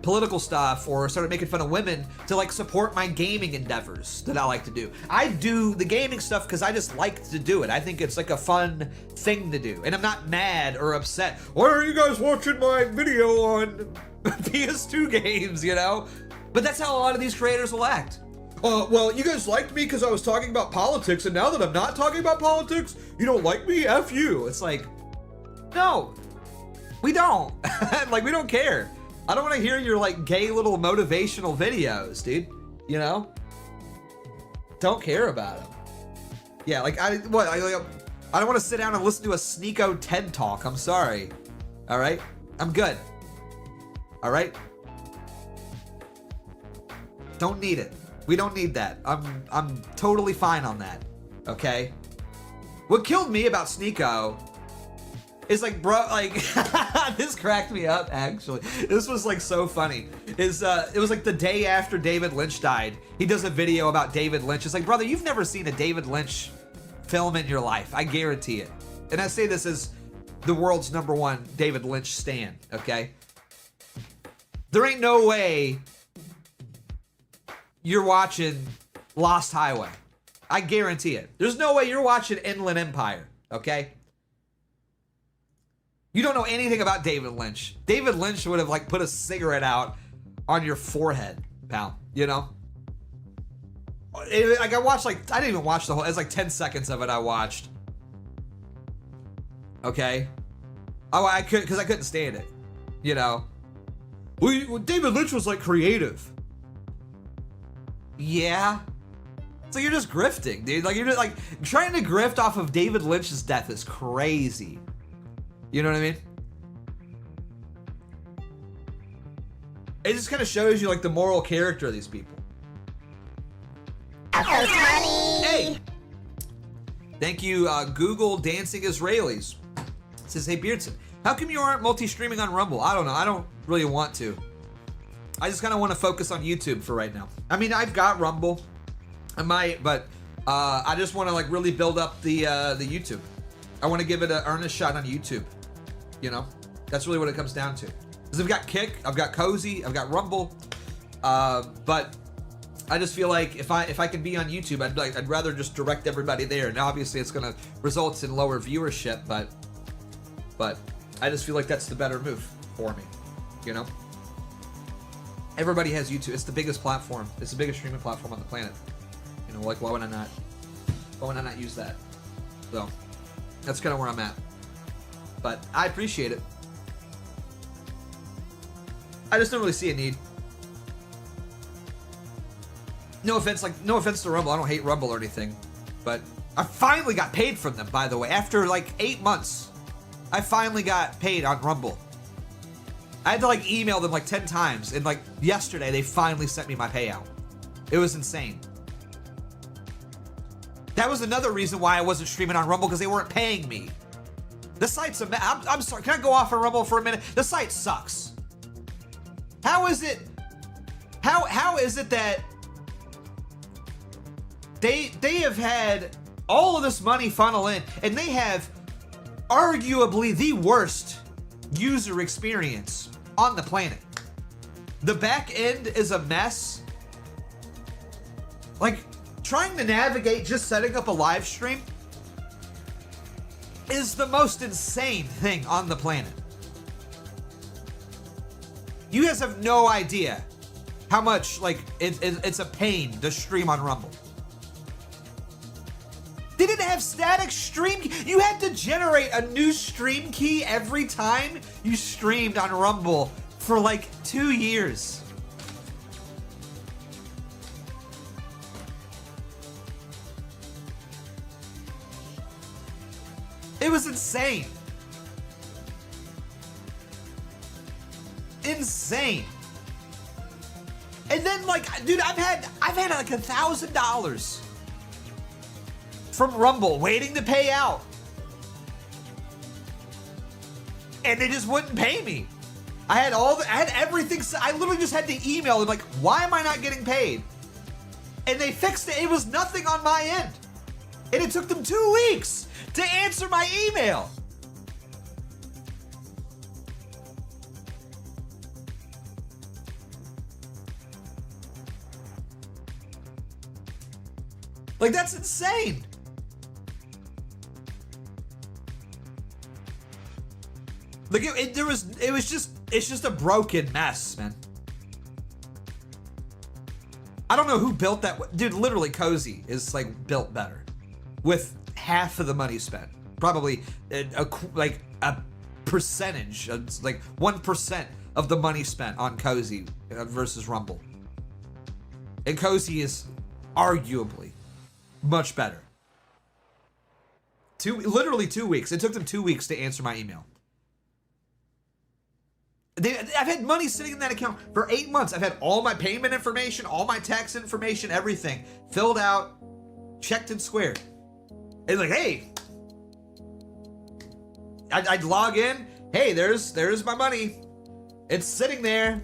political stuff or started making fun of women to like support my gaming endeavors that I like to do. I do the gaming stuff because I just like to do it. I think it's like a fun thing to do, and I'm not mad or upset. Why are you guys watching my video on PS2 games, you know? But that's how a lot of these creators will act. Well, you guys liked me because I was talking about politics, and now that I'm not talking about politics, you don't like me? F you. It's like, no, we don't. Like, we don't care. I don't want to hear your like gay little motivational videos, dude. You know? Don't care about them. Yeah, like I don't want to sit down and listen to a Sneeko TED talk. I'm sorry. All right? I'm good. All right? Don't need it. We don't need that. I'm totally fine on that. Okay? What killed me about Sneeko is like, bro, like this cracked me up actually. This was like so funny. It was like the day after David Lynch died. He does a video about David Lynch. It's like, brother, you've never seen a David Lynch film in your life. I guarantee it. And I say this as the world's #1 David Lynch stan, okay? There ain't no way you're watching Lost Highway. I guarantee it. There's no way you're watching Inland Empire, okay? You don't know anything about David Lynch. David Lynch would have like put a cigarette out on your forehead, pal. You know? Like I watched like, I didn't even watch the whole, it's like 10 seconds of it I watched. Okay? I could, because I couldn't stand it. You know? Well, David Lynch was like creative. Yeah? So you're just grifting, dude. Like you're just like, trying to grift off of David Lynch's death is crazy. You know what I mean? It just kind of shows you like the moral character of these people. Hey! Thank you, Google Dancing Israelis. It says, hey Beardson, how come you aren't multi-streaming on Rumble? I don't know. I don't really want to. I just kind of want to focus on YouTube for right now. I mean, I've got Rumble. I might, but I just want to like really build up the YouTube. I want to give it an earnest shot on YouTube. You know, that's really what it comes down to. Because I've got Kick, I've got Cozy, I've got Rumble, but I just feel like if I can be on YouTube, I'd rather just direct everybody there. And obviously, it's going to result in lower viewership, but I just feel like that's the better move for me. You know, everybody has YouTube. It's the biggest platform. It's the biggest streaming platform on the planet. You know, like why would I not use that? So that's kind of where I'm at. But I appreciate it. I just don't really see a need. No offense to Rumble. I don't hate Rumble or anything. But I finally got paid from them, by the way. After like 8 months, I finally got paid on Rumble. I had to like email them like 10 times. And like yesterday, they finally sent me my payout. It was insane. That was another reason why I wasn't streaming on Rumble, because they weren't paying me. The site's a mess. I'm sorry. Can I go off on Rumble for a minute? The site sucks. How is it? How is it that they have had all of this money funnel in, and they have arguably the worst user experience on the planet? The back end is a mess. Like, trying to navigate just setting up a live stream is the most insane thing on the planet. You guys have no idea how much, like, it's a pain to stream on Rumble. They didn't have static stream. You had to generate a new stream key every time you streamed on Rumble for like 2 years. It was insane. Insane. And then, like, dude, I've had like $1,000 from Rumble waiting to pay out, and they just wouldn't pay me. I had everything. I literally just had to email them like, why am I not getting paid? And they fixed it. It was nothing on my end, and it took them 2 weeks to answer my email. Like, that's insane. Like, it's just a broken mess, man. I don't know who built that. Dude, literally Cozy is like built better with half of the money spent. Probably like a percentage, like 1% of the money spent on Cozy versus Rumble. And Cozy is arguably much better. Literally 2 weeks. It took them 2 weeks to answer my email. I've had money sitting in that account for 8 months. I've had all my payment information, all my tax information, everything filled out, checked and squared. And like, hey, I'd log in. Hey, there's my money. It's sitting there.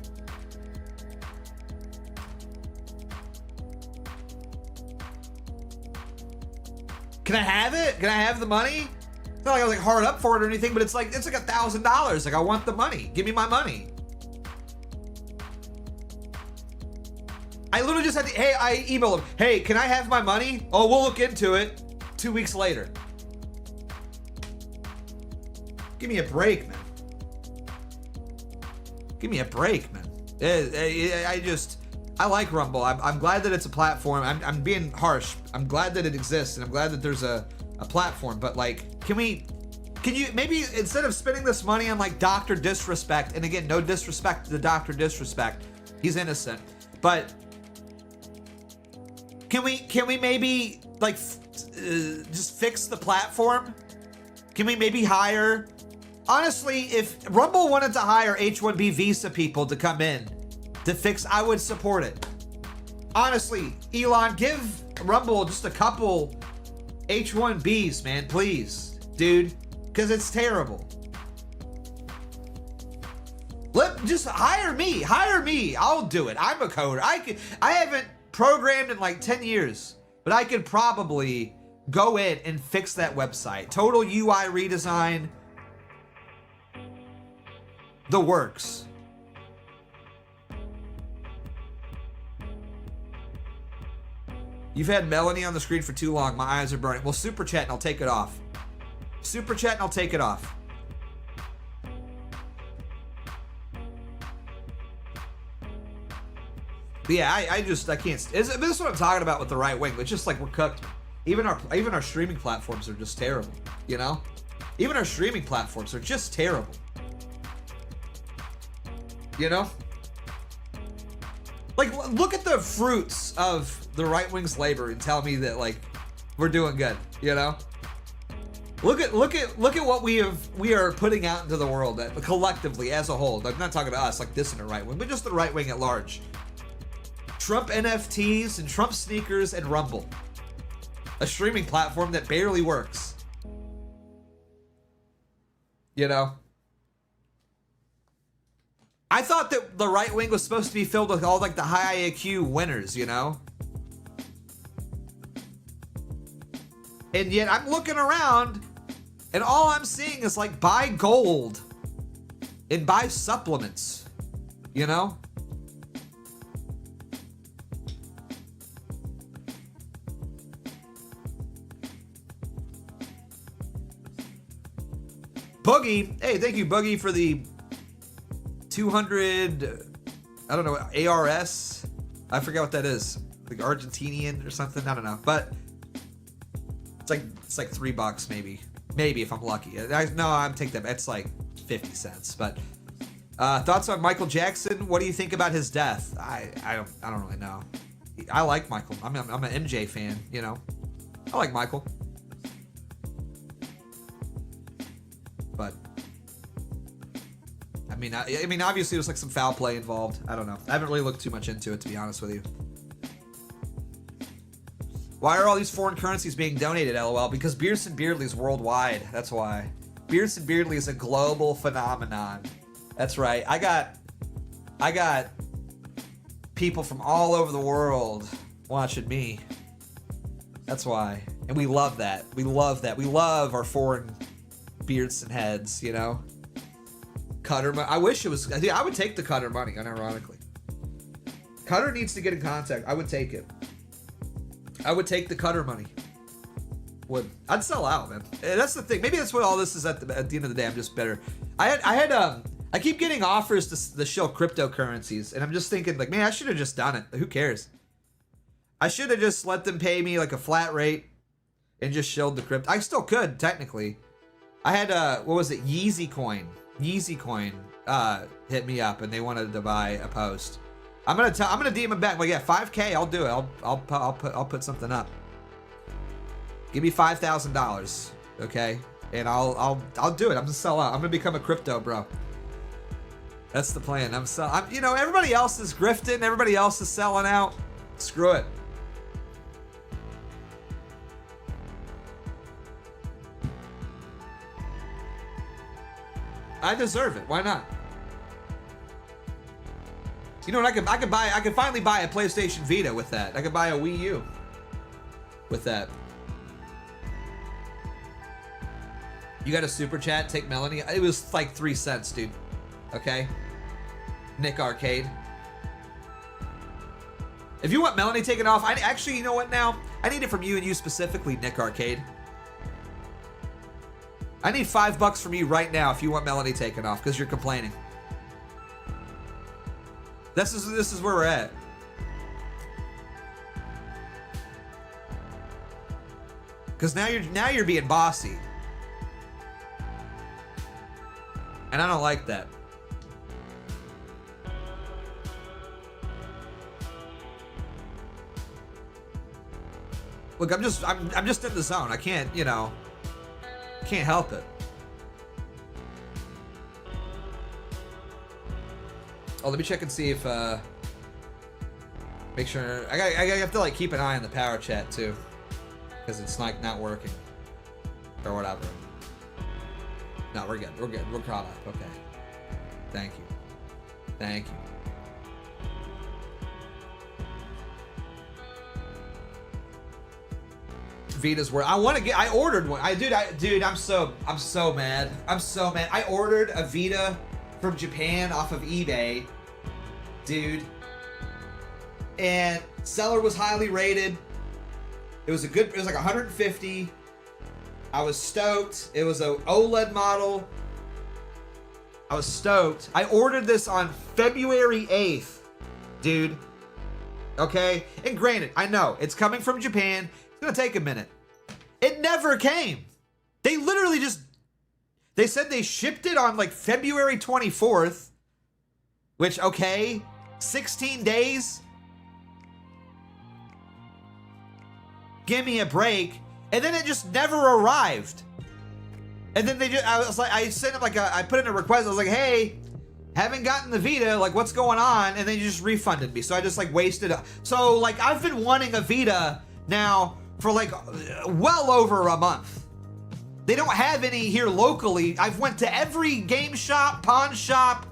Can I have it? Can I have the money? It's not like I was like hard up for it or anything, but it's like $1,000. Like, I want the money. Give me my money. I literally just had to, hey, I emailed him. Hey, can I have my money? Oh, we'll look into it. 2 weeks later. Give me a break, man. Give me a break, man. I like Rumble. I'm glad that it's a platform. I'm being harsh. I'm glad that it exists, and I'm glad that there's a platform, but like, can you maybe instead of spending this money on like Dr. Disrespect, and again, no disrespect to the Dr. Disrespect, he's innocent, but can we maybe like just fix the platform? Can we maybe hire, honestly, if Rumble wanted to hire H-1B visa people to come in to fix, I would support it. Honestly, Elon, give Rumble just a couple H-1Bs, man, please, dude, because it's terrible. Just hire me, I'll do it. I'm a coder. I haven't programmed in like 10 years, but I could probably go in and fix that website. Total UI redesign, the works. You've had Melonie on the screen for too long. My eyes are burning. Well, super chat and I'll take it off. Super chat and I'll take it off. But yeah, I can't. This is what I'm talking about with the right wing. It's just like we're cooked. Even our streaming platforms are just terrible. You know, even our streaming platforms are just terrible. You know. Like, look at the fruits of the right wing's labor and tell me that like we're doing good, you know? Look at what we are putting out into the world collectively as a whole. I'm not talking to us like this in the right wing, but just the right wing at large. Trump NFTs and Trump sneakers and Rumble, a streaming platform that barely works. You know? I thought that the right wing was supposed to be filled with all like the high IQ winners, you know? And yet I'm looking around and all I'm seeing is like buy gold and buy supplements, you know? Boogie, hey, thank you, Boogie, for the 200, I don't know, ARS. I forget what that is. Like Argentinian or something. I don't know. But it's like $3 maybe. Maybe if I'm lucky. No, I'm taking that. It's like 50 cents. But thoughts on Michael Jackson? What do you think about his death? I don't really know. I like Michael. I'm an MJ fan, you know. I like Michael. But I mean, obviously there's like some foul play involved. I don't know. I haven't really looked too much into it, to be honest with you. Why are all these foreign currencies being donated, LOL? Because Beardson Beardley's worldwide. That's why. Beardson Beardley is a global phenomenon. That's right. I got people from all over the world watching me. That's why. And we love that. We love that. We love our foreign Beardson heads, you know? Cutter money. I wish it was. I would take the Cutter money, unironically. Cutter needs to get in contact. I would take it. I would take the Cutter money. I'd sell out, man. And that's the thing. Maybe that's what all this is at the end of the day. I'm just better. I keep getting offers to show cryptocurrencies, and I'm just thinking, like, man, I should have just done it. Who cares? I should have just let them pay me like a flat rate and just showed the crypto. I still could, technically. I had what was it? Yeezy Coin. Yeezy Coin hit me up, and they wanted to buy a post. I'm gonna DM them back. Like, yeah, 5K, I'll do it. I'll put something up. Give me $5,000, okay? And I'll do it. I'm gonna sell out. I'm gonna become a crypto bro. That's the plan. You know, everybody else is grifting. Everybody else is selling out. Screw it. I deserve it. Why not? You know what? I could finally buy a PlayStation Vita with that. I could buy a Wii U with that. You got a super chat? Take Melonie. It was like 3 cents, dude. Okay. Nick Arcade. If you want Melonie taken off, actually, you know what? Now I need it from you and you specifically, Nick Arcade. I need $5 from you right now if you want Melonie taken off, because you're complaining. This is where we're at. Because now you're being bossy, and I don't like that. Look, I'm just in the zone. I can't, you know. Can't help it. Oh, let me check and see if make sure I have to like keep an eye on the power chat too, because it's like not working or whatever. No, we're good. We're good. We're caught up. Okay. Thank you. Thank you. Vita's where I want to get. I ordered one. Dude, I'm so mad. I'm so mad. I ordered a Vita from Japan off of eBay, dude. And seller was highly rated. It was like 150. I was stoked. It was a OLED model. I was stoked. I ordered this on February 8th, dude. Okay? And granted, I know it's coming from Japan. It's gonna take a minute. It never came. They literally they said they shipped it on like February 24th, which, okay, 16 days. Give me a break. And then it just never arrived. And then I sent them I put in a request. I was like, hey, haven't gotten the Vita, like what's going on? And they just refunded me. So I just like wasted it. So like I've been wanting a Vita now for like well over a month. They don't have any here locally. I've went to every game shop, pawn shop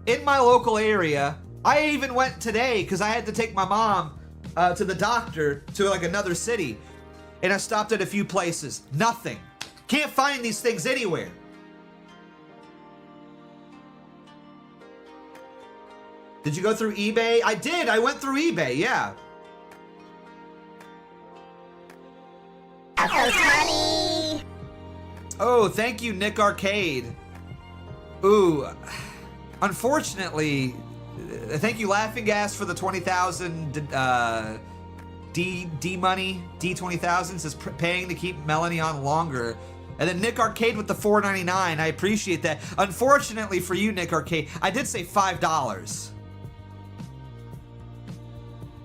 in my local area. I even went today because I had to take my mom to the doctor to like another city. And I stopped at a few places. Nothing. Can't find these things anywhere. Did you go through eBay? I did. I went through eBay, yeah. Oh, thank you, Nick Arcade. Ooh, unfortunately, thank you, Laughing Gas, for the 20,000 D money. D20,000 says paying to keep Melonie on longer. And then Nick Arcade with the $4.99. I appreciate that. Unfortunately for you, Nick Arcade, I did say $5.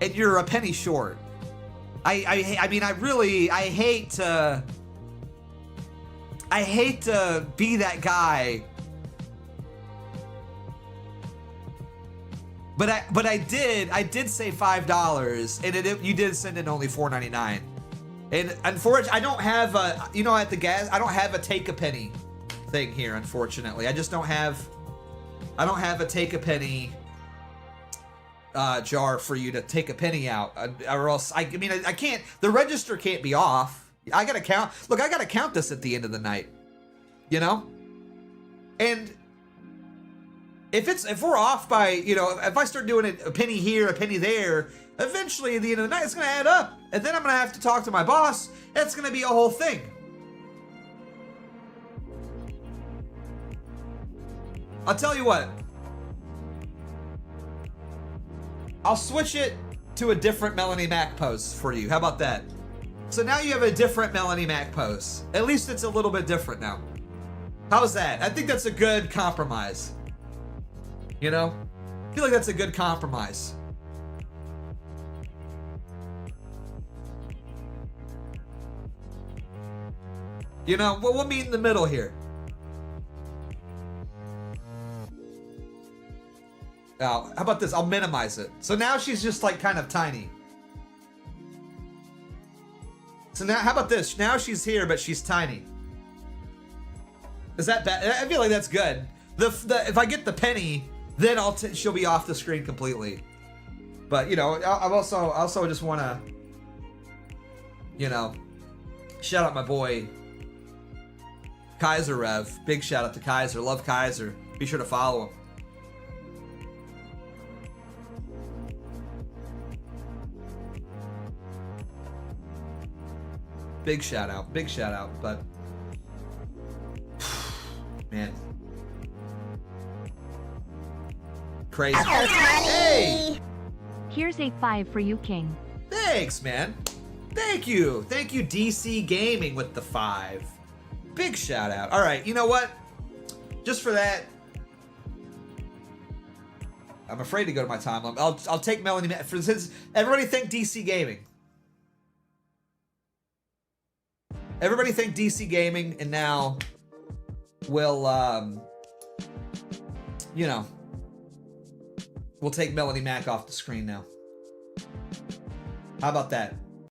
And you're a penny short. I mean, I hate to be that guy. But I did say $5, and you did send in only $4.99. And unfortunately, I don't have a, at the gas, I don't have a take a penny thing here, unfortunately. I just don't have a take a penny jar for you to take a penny out, or else I can't, the register can't be off. I gotta count, look, I gotta count this at the end of the night, and if we're off by, if I start doing it a penny here, a penny there, eventually at the end of the night, it's gonna add up. And then I'm gonna have to talk to my boss. It's gonna be a whole thing. I'll tell you what. I'll switch it to a different Melonie Mac post for you. How about that? So now you have a different Melonie Mac post. At least it's a little bit different now. How's that? I think that's a good compromise. I feel like that's a good compromise. We'll meet in the middle here. Now, how about this? I'll minimize it. So now she's just like kind of tiny. So now, how about this? Now she's here, but she's tiny. Is that bad? I feel like that's good. If I get the penny, then she'll be off the screen completely. But I also just want to, shout out my boy Kaiser Rev. Big shout out to Kaiser. Love Kaiser. Be sure to follow him. Big shout out. Big shout out. But man. Crazy. Hey! Here's a 5 for you, King. Thanks, man. Thank you. Thank you, DC Gaming, with the 5. Big shout out. All right, you know what? Just for that, I'm afraid to go to my timeline. I'll take Melonie Mac. Since everybody thank DC Gaming. Everybody thank DC Gaming, and now we'll we'll take Melonie Mac off the screen now. How about that?